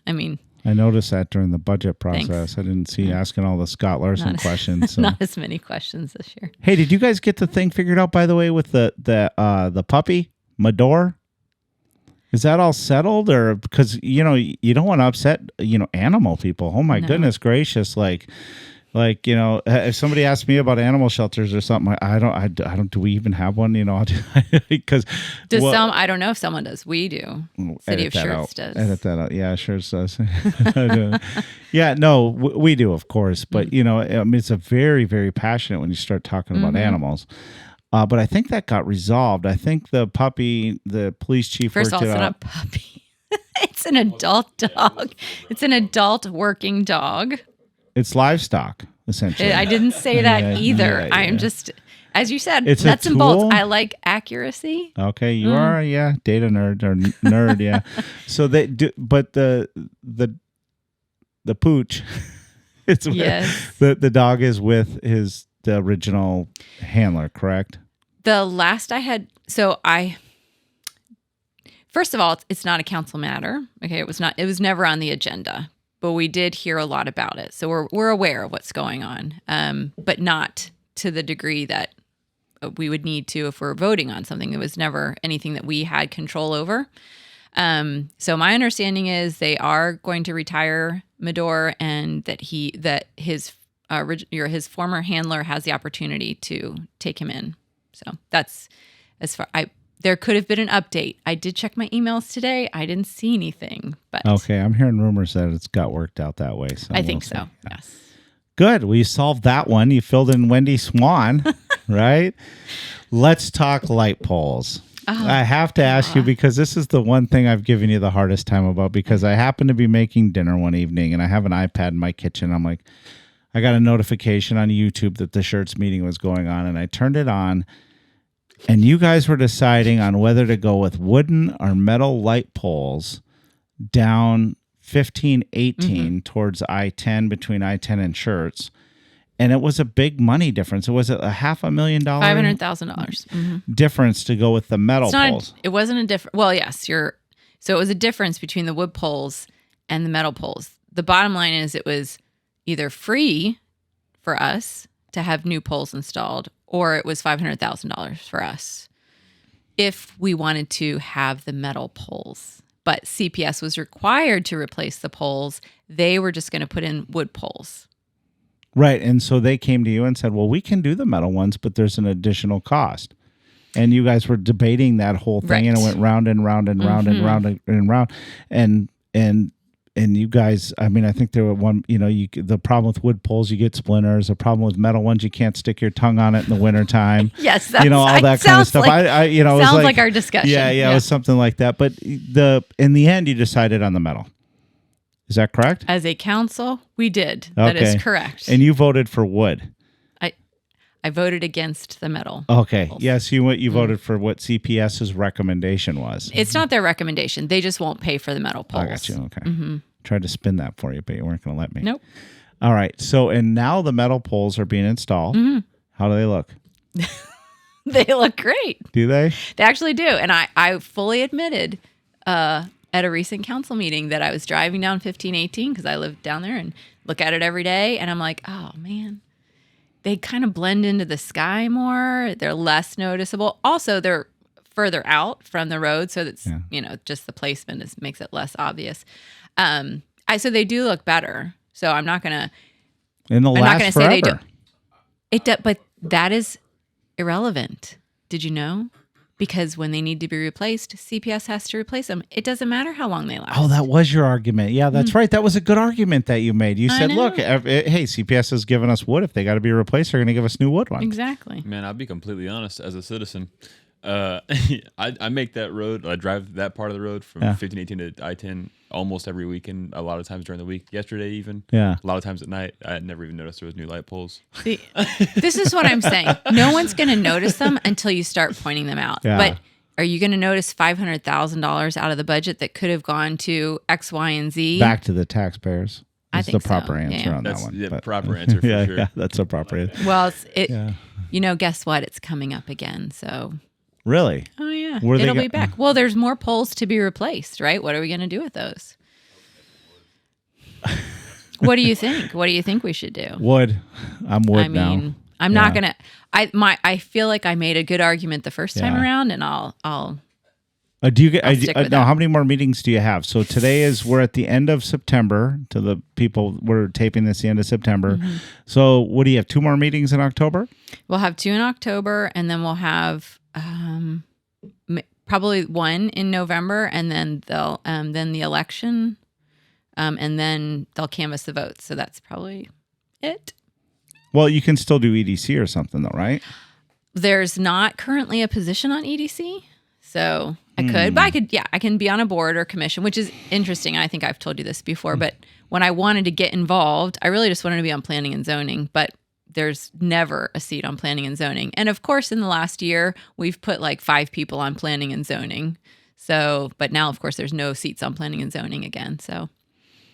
I noticed that during the budget process. Thanks. I didn't see you asking all the Scott Larson questions. So. Not as many questions this year. Hey, did you guys get the thing figured out, by the way, with the puppy, Mador? Is that all settled? Or because, you don't want to upset, animal people. Oh my goodness gracious. Like, Like, if somebody asks me about animal shelters or something, I don't. Do we even have one? Because I don't know if someone does. We do. City of Schertz does. Edit that out. Yeah, Schertz does. Yeah, no, we do, of course. But it's a very, very passionate when you start talking about animals. But I think that got resolved. I think the police chief First of all, it's not a puppy. It's an adult dog. It's an adult working dog. It's livestock, essentially. I didn't say that either. Yeah. I'm just, as you said, it's nuts and bolts. I like accuracy. Okay, you are, data nerd or nerd, yeah. So they do, but the pooch, the dog is with the original handler, correct? The last I had, first of all, it's not a council matter. Okay, it was never on the agenda. But we did hear a lot about it. So we're aware of what's going on, but not to the degree that we would need to if we're voting on something. It was never anything that we had control over. So my understanding is they are going to retire Medor, and that his former handler has the opportunity to take him in. So that's as far There could have been an update. I did check my emails today. I didn't see anything. But okay, I'm hearing rumors that it's got worked out that way. So I think so. Yeah. Yes. Good. Well, you solved that one. You filled in Wendy Swan, right? Let's talk light poles. Oh, I have to ask you, because this is the one thing I've given you the hardest time about, because I happened to be making dinner one evening and I have an iPad in my kitchen. I'm like, I got a notification on YouTube that the Schertz meeting was going on, and I turned it on. And you guys were deciding on whether to go with wooden or metal light poles down 1518 towards I-10, between I-10 and Schertz. And it was a big money difference. It was a $500,000, $500,000 difference to go with the metal poles. It wasn't a difference. Well, yes, so it was a difference between the wood poles and the metal poles. The bottom line is it was either free for us to have new poles installed, or it was $500,000 for us if we wanted to have the metal poles. But CPS was required to replace the poles. They were just going to put in wood poles. Right. And so they came to you and said, well, we can do the metal ones, but there's an additional cost. And you guys were debating that whole thing, right. And it went round and round and round and round and round. And you guys, I mean, I think there were the problem with wood poles, you get splinters. The problem with metal ones, you can't stick your tongue on it in the wintertime. Yes, all that kind of stuff. Sounds like our discussion. Yeah, it was something like that. But in the end, you decided on the metal. Is that correct? As a council, we did. Okay. That is correct. And you voted for wood. I voted against the metal. Okay. Poles. Yes, you voted for what CPS's recommendation was. It's not their recommendation. They just won't pay for the metal poles. I got you. Okay. Tried to spin that for you, but you weren't going to let me. Nope. All right. So, and now the metal poles are being installed. How do they look? They look great. Do they? They actually do. And I fully admitted at a recent council meeting that I was driving down 1518 because I live down there and look at it every day. And I'm like, oh, man. They kind of blend into the sky more. They're less noticeable. Also, they're further out from the road, so that's just the placement makes it less obvious. So they do look better. So I'm not gonna. And they'll last forever. Say they don't. But that is irrelevant. Did you know? Because when they need to be replaced, CPS has to replace them. It doesn't matter how long they last. Oh, that was your argument. Yeah, that's right. That was a good argument that you made. You said, look, hey, CPS has given us wood. If they got to be replaced, they're going to give us new wood ones. Exactly. Man, I'll be completely honest. As a citizen, I make that road. I drive that part of the road from 1518 to I-10 almost every weekend, a lot of times during the week. Yesterday even. Yeah. A lot of times at night. I had never even noticed there was new light poles. See, this is what I'm saying. No one's going to notice them until you start pointing them out. Yeah. But are you going to notice $500,000 out of the budget that could have gone to X, Y, and Z? Back to the taxpayers. I think the proper answer on that's that one. The proper answer for sure. Yeah, that's a proper answer. Well, guess what? It's coming up again, so... Really? Oh, yeah. It'll be back. Well, there's more poles to be replaced, right? What are we going to do with those? What do you think? What do you think we should do? Wood. I'm wood now. I mean, I'm not going to... I feel like I made a good argument the first time around, and I'll Do you get? stick with now, that. how many more meetings do you have? So today we're at the end of September. To the people, we're taping this the end of September. Mm-hmm. So what do you have? 2 more meetings in October? We'll have 2 in October, and then we'll have probably 1 in November, and then they'll then the election, and then they'll canvass the votes. So that's probably it. Well, you can still do EDC or something, though, right? There's not currently a position on EDC, so I could, but I can be on a board or commission, which is interesting. I think I've told you this before, but when I wanted to get involved, I really just wanted to be on planning and zoning, but there's never a seat on planning and zoning. And of course, in the last year, we've put like 5 people on planning and zoning. So, but now, of course, there's no seats on planning and zoning again. So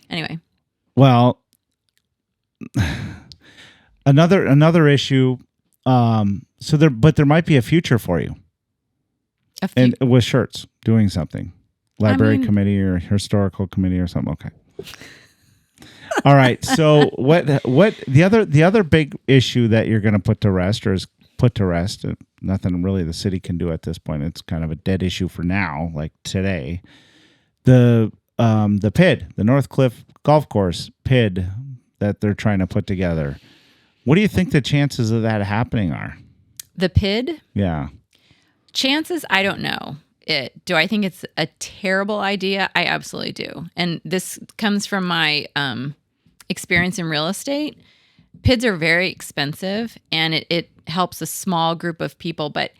anyway. Well, another issue. But there might be a future for you. And with Schertz doing something, library committee or historical committee or something. Okay. All right. So what the other big issue that you're going to put to rest, or is put to rest, nothing really the city can do at this point. It's kind of a dead issue for now, like today. The PID, the North Cliff Golf Course PID that they're trying to put together. What do you think the chances of that happening are? The PID? Yeah. Chances, I don't know. Do I think it's a terrible idea? I absolutely do. And this comes from my experience in real estate. PIDs are very expensive, and it helps a small group of people. But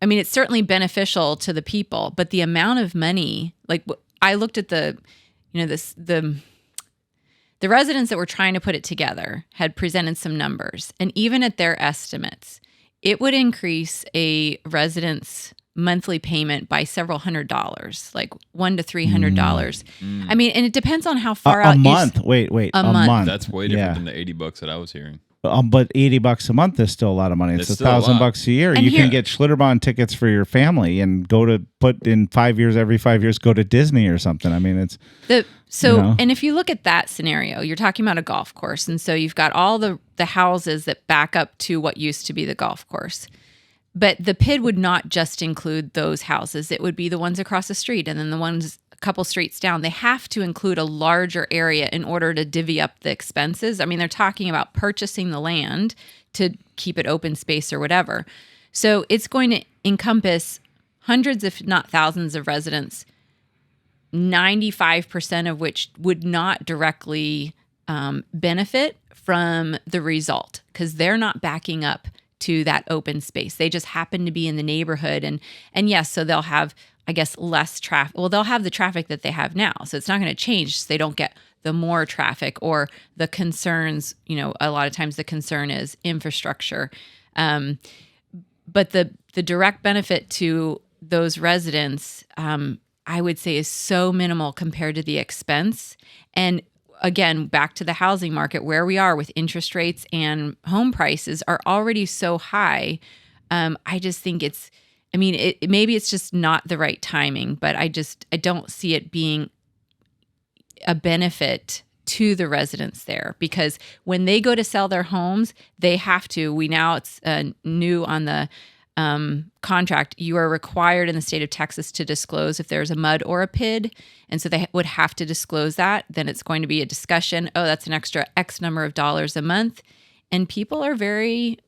I mean, it's certainly beneficial to the people. But the amount of money, like I looked at the residents that were trying to put it together had presented some numbers, and even at their estimates, it would increase a resident's monthly payment by several $100s, like $100 to $300. I mean, and it depends on how far out. A month. Wait. A month. That's way different than the $80 that I was hearing. But $80 a month is still a lot of money. It's $1,000 a year. And you can get Schlitterbahn tickets for your family and go to put in 5 years, every 5 years, go to Disney or something. I mean, it's and if you look at that scenario, you're talking about a golf course. And so you've got all the houses that back up to what used to be the golf course. But the PID would not just include those houses. It would be the ones across the street and then the ones a couple streets down. They have to include a larger area in order to divvy up the expenses. I mean, they're talking about purchasing the land to keep it open space or whatever. So it's going to encompass hundreds, if not thousands of residents, 95% of which would not directly benefit from the result because they're not backing up to that open space. They just happen to be in the neighborhood. And yes, so they'll have, I guess, less traffic. Well, they'll have the traffic that they have now. So it's not going to change. So they don't get the more traffic or the concerns. You know, a lot of times the concern is infrastructure. But the direct benefit to those residents, I would say, is so minimal compared to the expense. And again, back to the housing market, where we are with interest rates and home prices are already so high. I just think maybe it's just not the right timing, but I don't see it being a benefit to the residents there, because when they go to sell their homes, they have to, it's new on the contract, you are required in the state of Texas to disclose if there's a MUD or a PID. And so they would have to disclose that. Then it's going to be a discussion. Oh, that's an extra X number of dollars a month. And people are very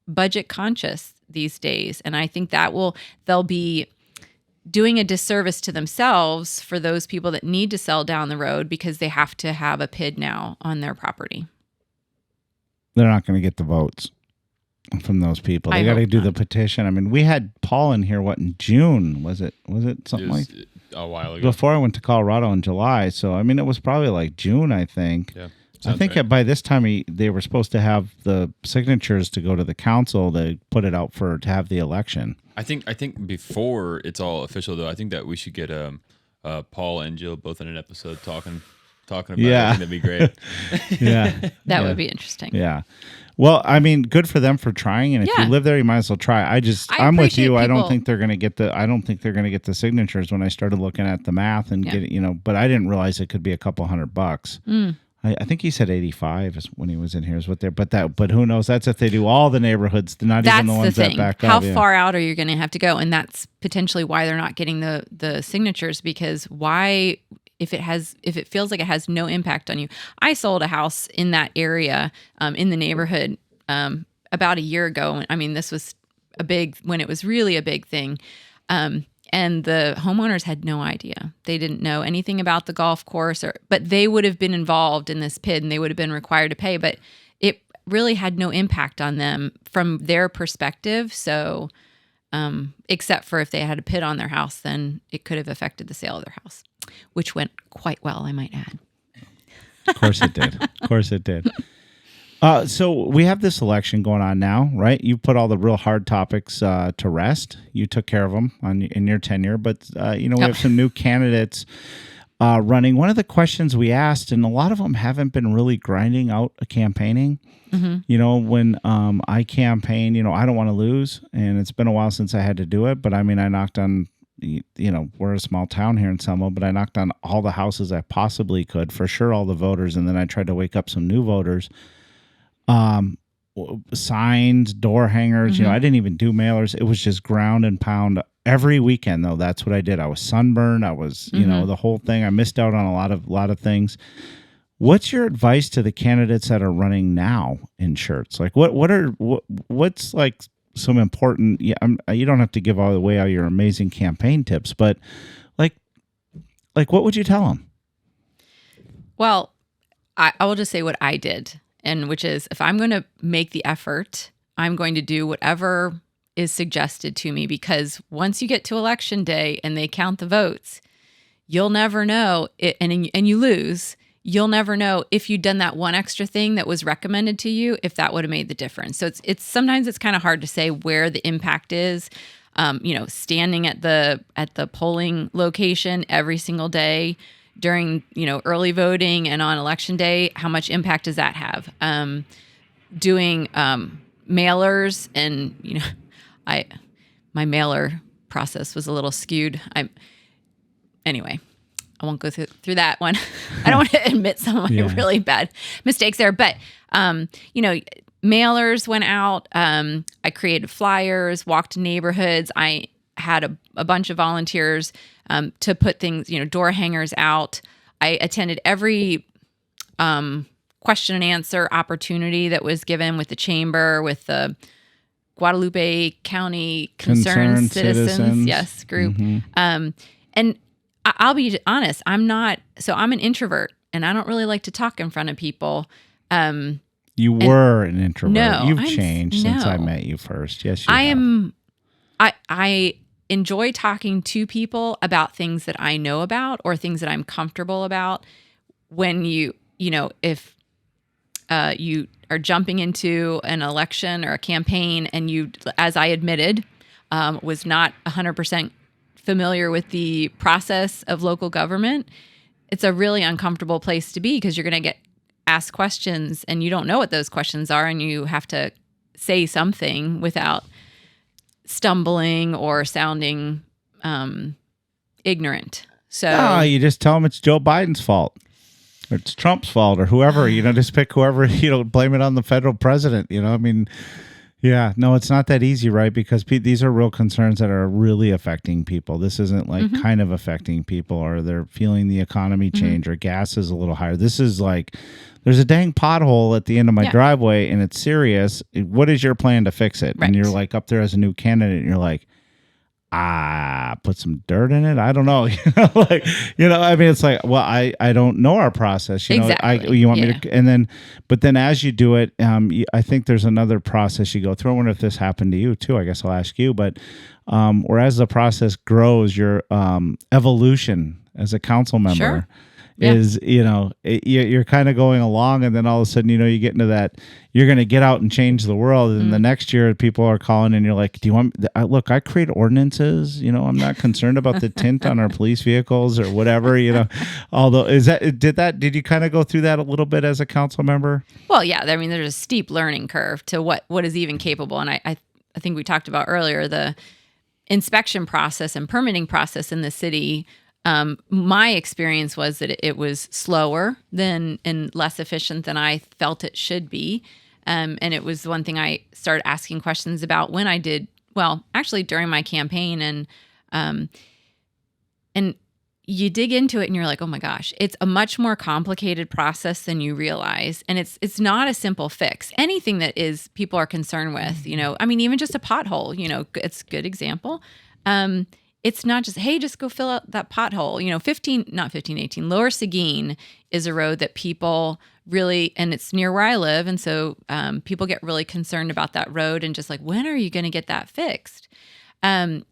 budget conscious these days. And I think they'll be doing a disservice to themselves for those people that need to sell down the road because they have to have a PID now on their property. They're not going to get the votes from those people. They got to do the petition. I mean, we had Paul in here, in June? Was it something like a while ago? Before I went to Colorado in July. So, I mean, it was probably like June, I think. Yeah. I think by this time they were supposed to have the signatures to go to the council to put it out to have the election. I think before it's all official, though, I think that we should get Paul and Jill both in an episode talking about it. I think that'd be great. Yeah. That would be interesting. Yeah. Well, I mean, good for them for trying, and if you live there, you might as well try. I'm with you. I don't think they're going to get the signatures when I started looking at the math and get it, but I didn't realize it could be a couple $100. I think he said 85 is when he was in here is what they're, but who knows? That's if they do all the neighborhoods, not even the ones that back up. How far out are you going to have to go? And that's potentially why they're not getting the signatures, because why, if it feels like it has no impact on you. I sold a house in that area, in the neighborhood, about a year ago. I mean, this was when it was really a big thing. And the homeowners had no idea. They didn't know anything about the golf course, but they would have been involved in this PID and they would have been required to pay, but it really had no impact on them from their perspective. So, except for if they had a PID on their house, then it could have affected the sale of their house, which went quite well, I might add. Of course it did. Of course it did. So we have this election going on now, right? You put all the real hard topics to rest. You took care of them in your tenure, but we have some new candidates running. One of the questions we asked, and a lot of them haven't been really grinding out a campaigning. Mm-hmm. When I campaign, I don't want to lose, and it's been a while since I had to do it. But I mean, I knocked on. We're a small town here in Selma, but I knocked on all the houses I possibly could, for sure, all the voters, and then I tried to wake up some new voters. Signs, door hangers, Mm-hmm. I didn't even do mailers. It was just ground and pound every weekend, though. That's what I did. I was sunburned. I was, Mm-hmm. The whole thing. I missed out on a lot of things. What's your advice to the candidates that are running now in Schertz? Like what's like some important, you don't have to give away all your amazing campaign tips, but like what would you tell them? Well, I will just say what I did. And which is, if I'm going to make the effort, I'm going to do whatever is suggested to me, because once you get to election day and they count the votes, you'll never know, and you lose, you'll never know if you'd done that one extra thing that was recommended to you, if that would have made the difference. So it's sometimes it's kind of hard to say where the impact is. Standing at the polling location every single day during, early voting and on election day, how much impact does that have? Doing mailers, and, my mailer process was a little skewed. Anyway, I won't go through that one. I don't want to admit some of my really bad mistakes there, but, mailers went out. I created flyers, walked neighborhoods. I had a bunch of volunteers to put things, door hangers out. I attended every question and answer opportunity that was given with the chamber, with the Guadalupe County Concerned Citizens group. Mm-hmm. And I'll be honest, I'm an introvert, and I don't really like to talk in front of people. You were an introvert. No, You've changed since I met you first. Yes, you have. I enjoy talking to people about things that I know about or things that I'm comfortable about. When if you are jumping into an election or a campaign and you, as I admitted, was not 100% familiar with the process of local government, it's a really uncomfortable place to be, because you're going to get asked questions and you don't know what those questions are, and you have to say something without stumbling or sounding ignorant. So you just tell them it's Joe Biden's fault, or it's Trump's fault, or whoever. Just pick whoever. Blame it on the federal president. It's not that easy, right? Because these are real concerns that are really affecting people. This isn't like kind of affecting people, or they're feeling the economy change, or gas is a little higher. This is like, there's a dang pothole at the end of my driveway, and it's serious. What is your plan to fix it? Right. And you're like up there as a new candidate, and you're like, put some dirt in it. I don't know. It's like, well, I don't know our process. Exactly. You want me to, but then as you do it, I think there's another process you go through. I wonder if this happened to you too. I guess I'll ask you, but, whereas the process grows, your, evolution as a council member is, you're kind of going along, and then all of a sudden, you get into that, you're going to get out and change the world. And the next year people are calling and you're like, do you want, look, I create ordinances, I'm not concerned about the tint on our police vehicles or whatever, although did you kind of go through that a little bit as a council member? Well, yeah, there's a steep learning curve to what is even capable. And I think we talked about earlier, the inspection process and permitting process in the city My experience was that it was slower than and less efficient than I felt it should be. And it was one thing I started asking questions about when I did, well, actually during my campaign. And you dig into it and you're like, oh my gosh, it's a much more complicated process than you realize. And it's not a simple fix. Anything that is people are concerned with, I mean, even just a pothole, it's a good example. It's not just, hey, just go fill out that pothole. 18, Lower Seguin is a road that people really, and it's near where I live. And so people get really concerned about that road and just like, when are you going to get that fixed? And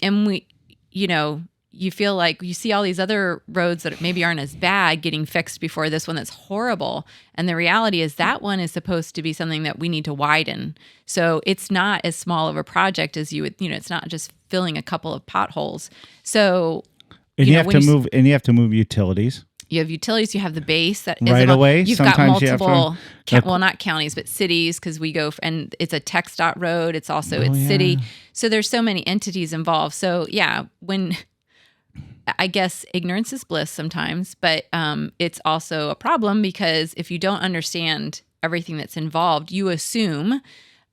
you feel like you see all these other roads that maybe aren't as bad getting fixed before this one that's horrible. And the reality is that one is supposed to be something that we need to widen. So it's not as small of a project as you would, it's not just filling a couple of potholes. So you have to move utilities. You have utilities, you have the base that is right away. You've Sometimes got multiple, well, not counties, but cities, because we go, and it's a TxDOT road. It's also, city. So there's so many entities involved. So yeah, I guess ignorance is bliss sometimes, but it's also a problem because if you don't understand everything that's involved, you assume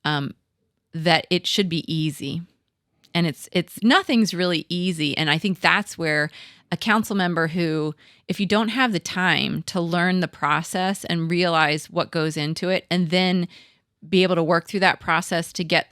that it should be easy. And it's nothing's really easy. And I think that's where a council member who, if you don't have the time to learn the process and realize what goes into it, and then be able to work through that process to get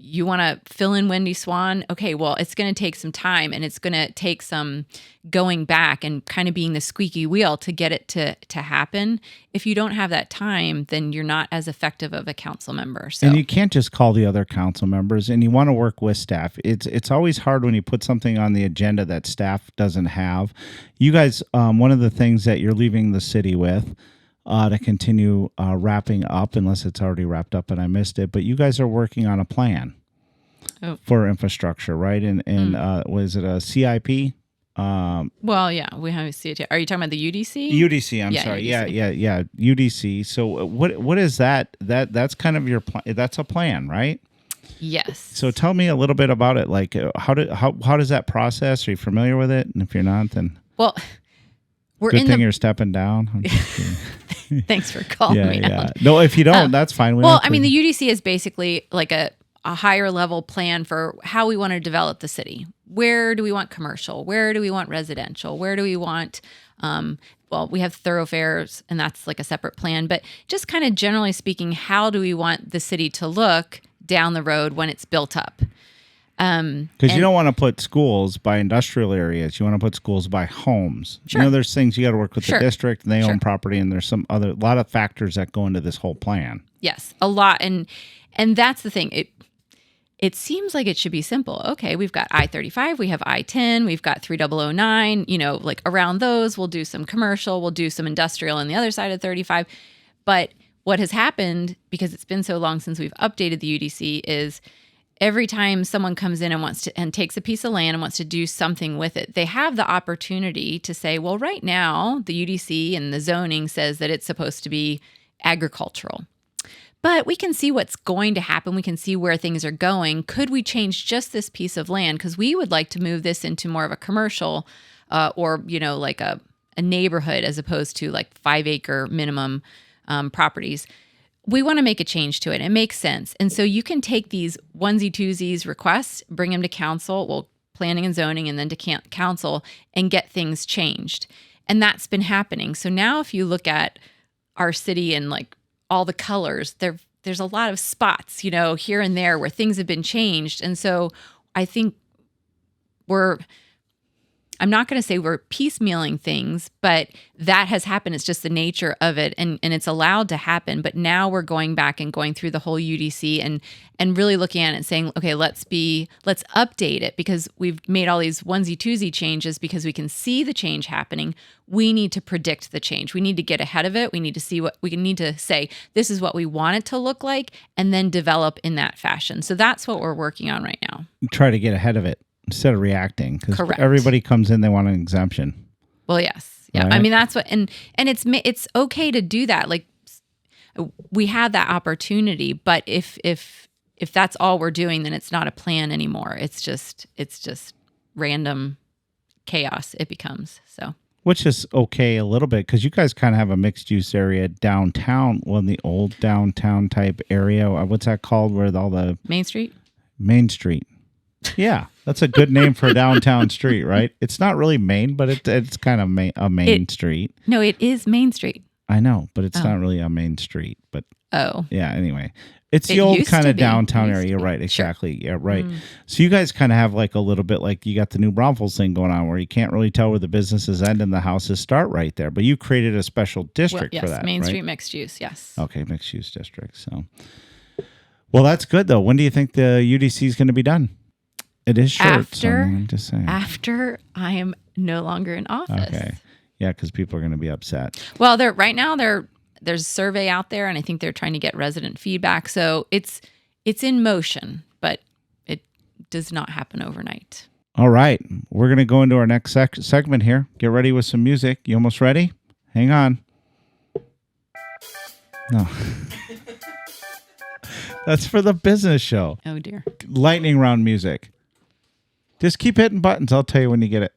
you want to fill in Wendy Swan? Okay, well, it's going to take some time and it's going to take some going back and kind of being the squeaky wheel to get it to happen. If you don't have that time, then you're not as effective of a council member. So. And you can't just call the other council members, and you want to work with staff. It's always hard when you put something on the agenda that staff doesn't have. You guys, one of the things that you're leaving the city with to continue wrapping up, unless it's already wrapped up and I missed it. But you guys are working on a plan for infrastructure, right? And was it a CIP? Well, yeah, we have a CIP. Are you talking about the UDC? UDC, I'm sorry. UDC. Yeah, UDC. So what is that? That's kind of your plan. That's a plan, right? Yes. So tell me a little bit about it. Like how does that process? Are you familiar with it? And if you're not, then we're good thing you're stepping down. I'm just kidding. Thanks for calling me out. No, if you don't, that's fine. The UDC is basically like a higher level plan for how we want to develop the city. Where do we want commercial? Where do we want residential? Where do we want, we have thoroughfares, and that's like a separate plan. But just kind of generally speaking, how do we want the city to look down the road when it's built up? Because you don't want to put schools by industrial areas. You want to put schools by homes. Sure. There's things you got to work with the district, and they own property, and there's a lot of factors that go into this whole plan. Yes, a lot, and that's the thing. It seems like it should be simple. Okay, we've got I-35, we have I-10, we've got 3009. Around those, we'll do some commercial, we'll do some industrial on the other side of 35. But what has happened, because it's been so long since we've updated the UDC, is every time someone comes in and takes a piece of land and wants to do something with it, they have the opportunity to say, well, right now the UDC and the zoning says that it's supposed to be agricultural. But we can see what's going to happen. We can see where things are going. Could we change just this piece of land? Because we would like to move this into more of a commercial or like a neighborhood as opposed to like 5-acre minimum properties. We want to make a change to it. It makes sense. And so you can take these onesie-twosies requests, bring them to council, planning and zoning, and then to council, and get things changed. And that's been happening. So now if you look at our city and like all the colors, there's a lot of spots, here and there where things have been changed. And so I think I'm not going to say we're piecemealing things, but that has happened. It's just the nature of it, and it's allowed to happen. But now we're going back and going through the whole UDC and really looking at it and saying, okay, let's update it, because we've made all these onesie-twosie changes because we can see the change happening. We need to predict the change. We need to get ahead of it. We need to see we need to say, this is what we want it to look like, and then develop in that fashion. So that's what we're working on right now. Try to get ahead of it instead of reacting, because everybody comes in, they want an exemption. Well, yes. Yeah. Right? I mean, that's what, and it's okay to do that. Like, we have that opportunity, but if that's all we're doing, then it's not a plan anymore. It's just random chaos it becomes. So, which is okay a little bit because you guys kind of have a mixed use area downtown, well, in the old downtown type area. What's that called? Where all the Main Street. Main Street. Yeah, that's a good name for a downtown street, right? It's not really Main, but it's kind of a main street. No, it is Main Street. I know, but it's not really a main street. But yeah. Anyway, it's the old kind of downtown area, right? Exactly. Sure. Yeah, right. So you guys kind of have like a little bit like you got the New Braunfels thing going on, where you can't really tell where the businesses end and the houses start right there. But you created a special district for that, Main right? Street mixed use. Yes. Okay, mixed use district. So, well, that's good though. When do you think the UDC is going to be done? It is short. I'm just saying. After I am no longer in office. Okay. Yeah, because people are going to be upset. Well, right now there's a survey out there, and I think they're trying to get resident feedback. So it's in motion, but it does not happen overnight. All right, we're going to go into our next segment here. Get ready with some music. You almost ready? Hang on. No. That's for the business show. Oh dear. Lightning round music. Just keep hitting buttons. I'll tell you when you get it.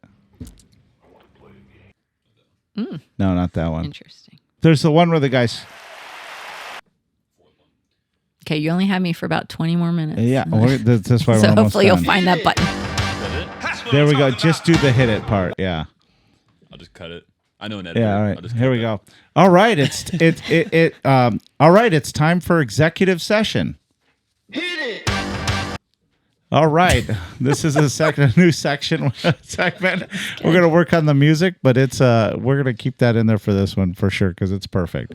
No, not that one. Interesting. There's the one where the guys. Okay, you only have me for about 20 more minutes. Yeah, that's why we're so almost hopefully done. you'll find that button. There we go. Just do the hit it part. Yeah. I'll just cut it. I know an editor. Yeah. All right. Here we go. All right. All right. It's time for executive session. Hit it. All right. This is a new segment. We're going to work on the music, but we're going to keep that in there for this one for sure because it's perfect.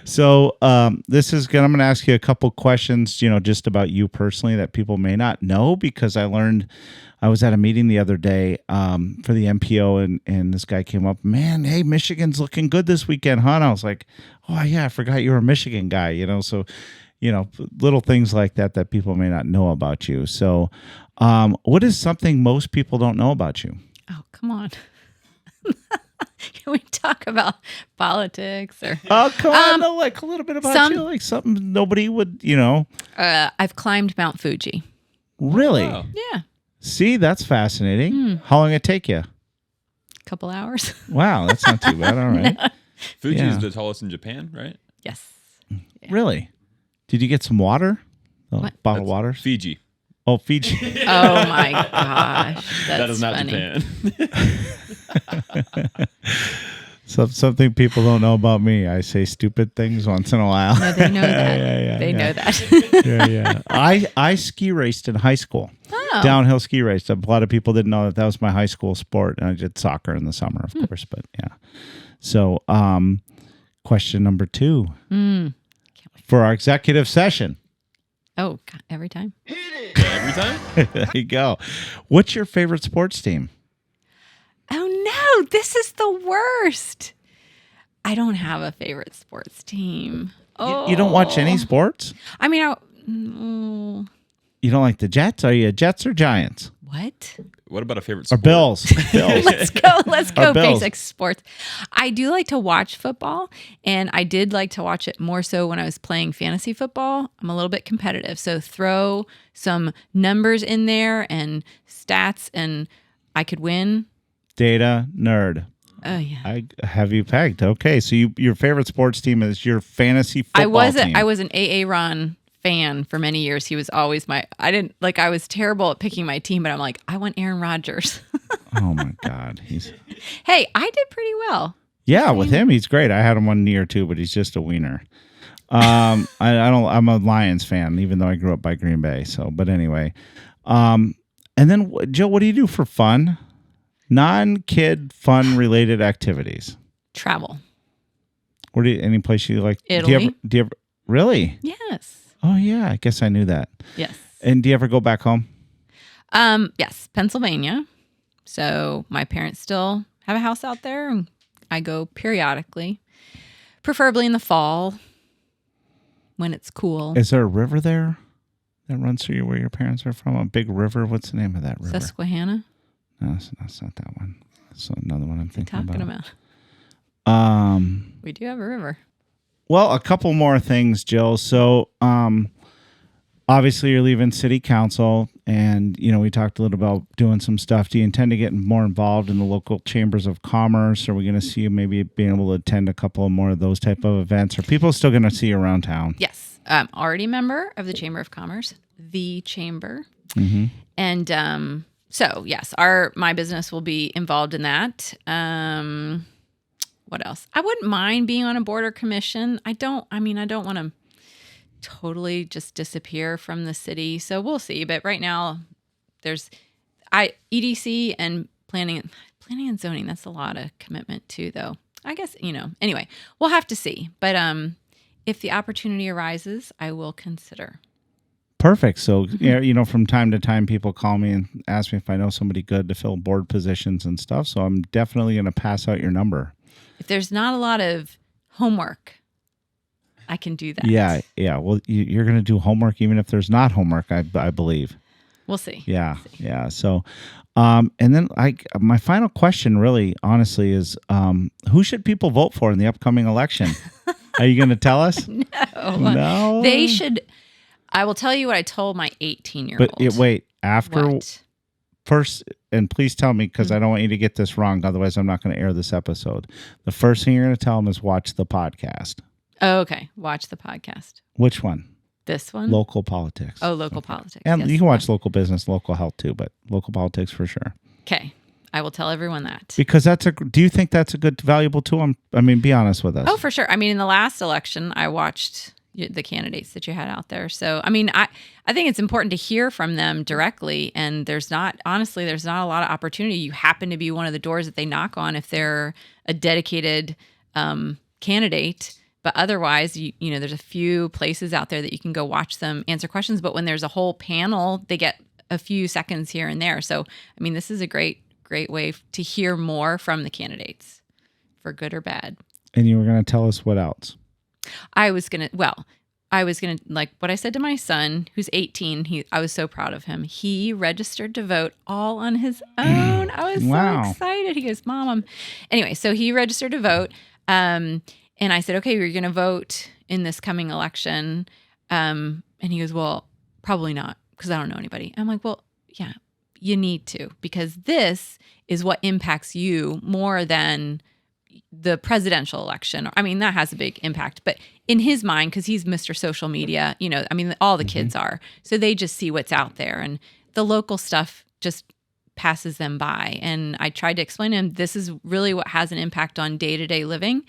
So I'm going to ask you a couple questions, just about you personally that people may not know, because I was at a meeting the other day for the MPO, and this guy came up, man, hey, Michigan's looking good this weekend, huh? And I was like, oh yeah, I forgot you were a Michigan guy, so little things like that people may not know about you. So what is something most people don't know about you? Oh, come on. Can we talk about politics or? Oh, come on. No, like a little bit about you, like something nobody would, I've climbed Mount Fuji. Really? Wow. Yeah. See, that's fascinating. How long did it take you? A couple hours. Wow, that's not too bad. All right. No. Fuji is the tallest in Japan, right? Yes. Yeah. Really? Did you get some water? What? Bottled water? Fiji. Oh, Fiji. Oh my gosh. That is not funny. Japan. Something people don't know about me. I say stupid things once in a while. No, they know that. Yeah, they know that. Yeah. I ski raced in high school. Oh. Downhill ski raced. A lot of people didn't know that was my high school sport. And I did soccer in the summer, of course. But yeah. So, question number 2 for our executive session. Oh, God, every time? Every time? There you go. What's your favorite sports team? Oh, no. This is the worst. I don't have a favorite sports team. Oh. You don't watch any sports? I mean, You don't like the Jets? Are you Jets or Giants? what? What about a favorite Or sport? Bills? Let's go Bills. basic sports. I do like to watch football, and I did like to watch it more so when I was playing fantasy football. I'm a little bit competitive, so throw some numbers in there and stats, and I could win. Data nerd. Oh yeah. I have you pegged. Okay, so your favorite sports team is your fantasy football team. I was an AA Ron fan for many years. He was always I was terrible at picking my team, but I'm like, I want Aaron Rodgers. Oh my God. Hey, I did pretty well. Yeah, with him, he's great. I had him 1 year too, but he's just a wiener. I'm a Lions fan, even though I grew up by Green Bay. So, but anyway. And then Joe, what do you do for fun? Non-kid fun related activities. Travel. Any place you like? Italy. Do you ever really? Yes. Oh yeah, I guess I knew that. Yes. And do you ever go back home? Yes, Pennsylvania. So my parents still have a house out there, and I go periodically, preferably in the fall when it's cool. Is there a river there that runs through where your parents are from? A big river? What's the name of that river? Susquehanna. No, that's not that one. That's another one I'm thinking Talking about. We do have a river. Well, a couple more things, Jill. So, obviously you're leaving city council, and we talked a little about doing some stuff. Do you intend to get more involved in the local chambers of commerce? Are we going to see you maybe being able to attend a couple of more of those type of events? Are people still going to see you around town? Yes. Already a member of the Chamber of Commerce, the Chamber. And so yes, my business will be involved in that. What else? I wouldn't mind being on a board or commission. I don't want to totally just disappear from the city. So we'll see. But right now there's EDC and planning and zoning. That's a lot of commitment too, though. I guess, anyway, we'll have to see. But if the opportunity arises, I will consider. Perfect. So, from time to time, people call me and ask me if I know somebody good to fill board positions and stuff. So I'm definitely going to pass out your number. If there's not a lot of homework, I can do that. Yeah. Well, you're going to do homework even if there's not homework, I believe. We'll see. Yeah. So, and then my final question really, honestly, is who should people vote for in the upcoming election? Are you going to tell us? No. They should. I will tell you what I told my 18-year-old. But wait, after what? First, and please tell me, because I don't want you to get this wrong. Otherwise, I'm not going to air this episode. The first thing you're going to tell them is watch the podcast. Oh, okay. Watch the podcast. Which one? This one? Local politics. Oh, local politics. And yes. you can watch local business, local health too, but local politics for sure. Okay. I will tell everyone that. Because do you think that's a good, valuable tool? I mean, be honest with us. Oh, for sure. I mean, in the last election, I watched the candidates that you had out there. So, I mean, I think it's important to hear from them directly. And there's not a lot of opportunity. You happen to be one of the doors that they knock on if they're a dedicated candidate. But otherwise, there's a few places out there that you can go watch them answer questions. But when there's a whole panel, they get a few seconds here and there. So, I mean, this is a great way to hear more from the candidates, for good or bad. And you were going to tell us what else? I was going to, like what I said to my son, who's 18, I was so proud of him. He registered to vote all on his own. I was so excited. He goes, Mom, anyway, so he registered to vote. And I said, okay, you're going to vote in this coming election. And he goes, well, probably not, because I don't know anybody. I'm like, well, yeah, you need to, because this is what impacts you more than the presidential election. I mean, that has a big impact, but in his mind, because he's Mr. Social Media, all the kids are, so they just see what's out there, and the local stuff just passes them by. And I tried to explain to him, this is really what has an impact on day-to-day living.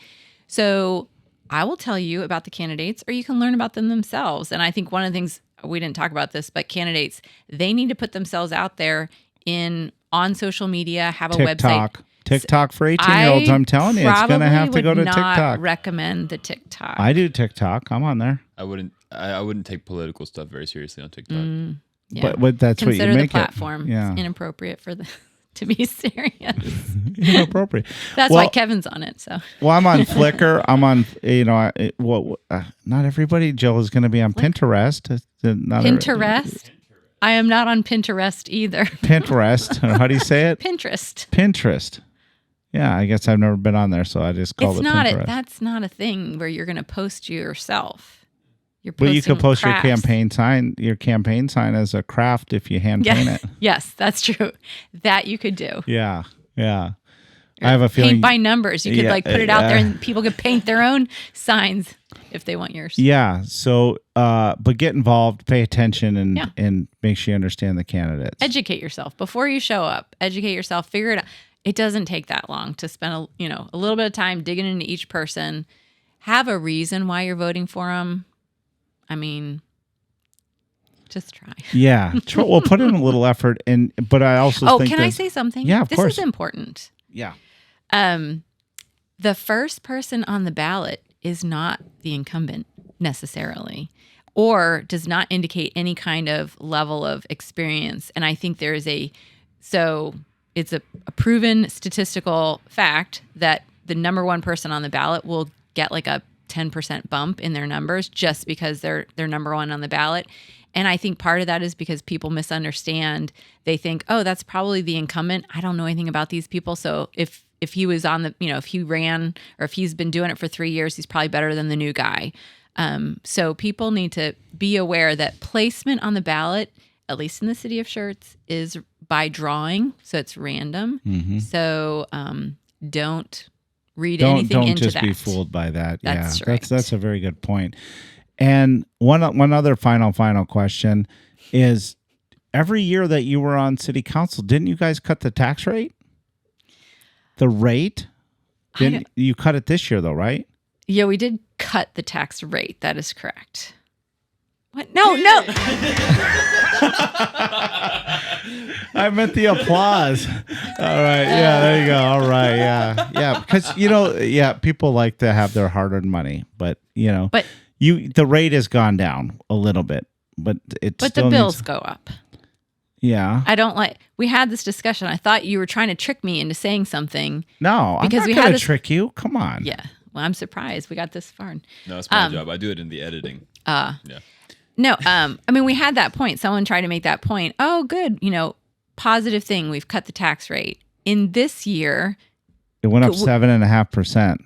So I will tell you about the candidates, or you can learn about them themselves. And I think one of the things, we didn't talk about this, but candidates, they need to put themselves out there on social media, have a website. TikTok for 18-year-olds. I'm telling you, it's going to have to go to TikTok. I would not recommend the TikTok. I do TikTok. I'm on there. I wouldn't take political stuff very seriously on TikTok. Yeah. But that's Consider what you make the platform. it. Yeah. It's inappropriate to be serious. Inappropriate. That's why Kevin's on it. So. Well, I'm on Flickr. I'm on, not everybody, Jill, is going to be on Pinterest. Pinterest? I am not on Pinterest either. Pinterest. How do you say it? Pinterest. Yeah, I guess I've never been on there, so I just call it Pinterest. That's not a thing where you're going to post yourself. But you could post your campaign sign as a craft if you hand paint it. Yes, that's true. That you could do. Yeah. I have a feeling. Paint by numbers. You could put it out there, and people could paint their own signs if they want yours. Yeah. So, but get involved, pay attention, and make sure you understand the candidates. Educate yourself before you show up. Educate yourself. Figure it out. It doesn't take that long to spend a little bit of time digging into each person. Have a reason why you're voting for them. I mean, just try. Yeah. We'll put in a little effort, but I also think. Oh, can I say something? Yeah, of course. This is important. Yeah. The first person on the ballot is not the incumbent necessarily, or does not indicate any kind of level of experience. And I think there is it's a proven statistical fact that the number one person on the ballot will get like a 10% bump in their numbers just because they're number one on the ballot. And I think part of that is because people misunderstand. They think, oh, that's probably the incumbent. I don't know anything about these people. So if he was on if he ran, or if he's been doing it for 3 years, he's probably better than the new guy. So people need to be aware that placement on the ballot, at least in the city of Schertz, is by drawing. So it's random. Mm-hmm. So don't read anything into that. Don't just be fooled by that. That's yeah, right. That's a very good point. And one other final question is, every year that you were on city council, didn't you guys cut the tax rate? The rate? You cut it this year though, right? Yeah, we did cut the tax rate. That is correct. What? No. I meant the applause. All right. Yeah, there you go. All right. Yeah. Yeah. Because, people like to have their hard-earned money, but the rate has gone down a little bit, but the bills go up. Yeah. We had this discussion. I thought you were trying to trick me into saying something. No, because I'm not going to trick you. Come on. Yeah. Well, I'm surprised we got this far. No, it's my job. I do it in the editing. Yeah. No, we had that point. Someone tried to make that point. Oh, good. Positive thing. We've cut the tax rate. In this year, it went up 7.5%.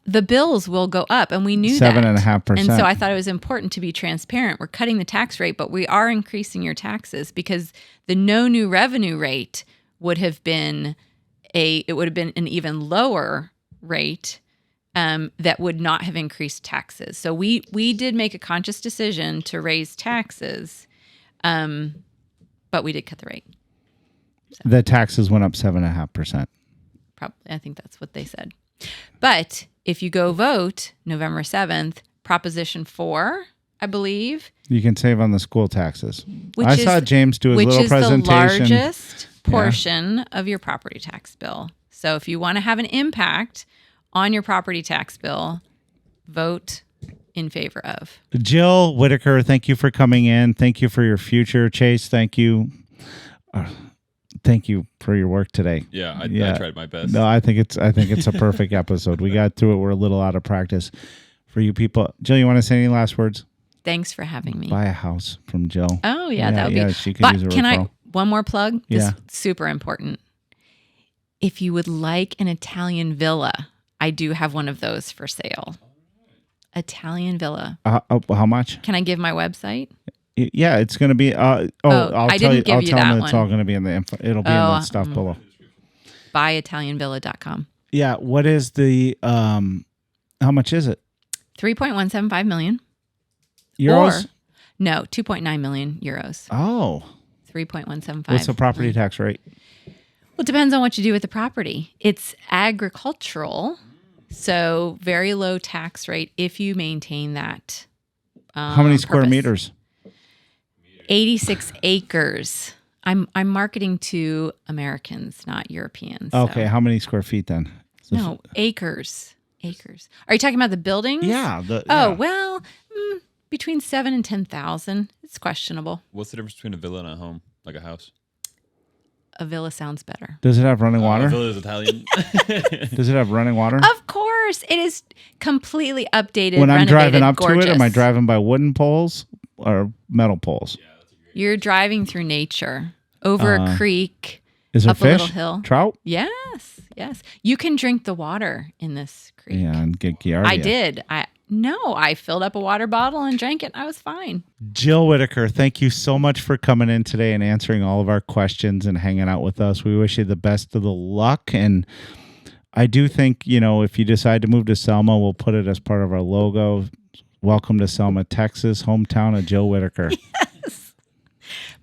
The bills will go up, and we knew 7.5%. And so I thought it was important to be transparent. We're cutting the tax rate, but we are increasing your taxes because the no new revenue rate would have been an even lower rate that would not have increased taxes. So we did make a conscious decision to raise taxes, but we did cut the rate. So. The taxes went up 7.5%. Probably, I think that's what they said. But if you go vote November 7th, Proposition 4, I believe. You can save on the school taxes. I saw James do a little presentation. Which is the largest portion of your property tax bill. So if you want to have an impact on your property tax bill, vote in favor of. Jill Whittaker, thank you for coming in. Thank you for your future. Chase, thank you. Thank you for your work today. Yeah, I tried my best. No, I think it's a perfect episode. We got through it. We're a little out of practice for you people. Jill, you want to say any last words? Thanks for having me. Buy a house from Jill. Oh yeah, that would be. She could use a referral. One more plug? This is super important. If you would like an Italian villa, I do have one of those for sale. Italian villa. How much? Can I give my website? Yeah, it's going to be. I didn't give you that one. It's all going to be in the info. It'll be in the stuff below. BuyItalianVilla.com. Yeah. What is the? How much is it? 3.175 million euros. No, 2.9 million euros. Oh. 3.175. What's the property tax rate? Well, it depends on what you do with the property. It's agricultural, so very low tax rate if you maintain that. How many square meters? 86 acres. I'm marketing to Americans, not Europeans. Okay, how many square feet then? No, acres. Are you talking about the buildings? Yeah. Well, between 7,000 and 10,000. It's questionable. What's the difference between a villa and a home, like a house? A villa sounds better. Does it have running water? A villa is Italian. Does it have running water? Of course. It is completely updated, when I'm driving up gorgeous. to it, am I driving by wooden poles or metal poles? You're driving through nature, over a creek, is there up fish? a little hill. Trout? Yes. You can drink the water in this creek. Yeah, and get Giardia. I did. I filled up a water bottle and drank it. I was fine. Jill Whittaker, thank you so much for coming in today and answering all of our questions and hanging out with us. We wish you the best of the luck. And I do think, if you decide to move to Selma, we'll put it as part of our logo. Welcome to Selma, Texas, hometown of Jill Whittaker. Yes.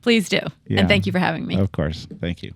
Please do. Yeah. And thank you for having me. Of course. Thank you.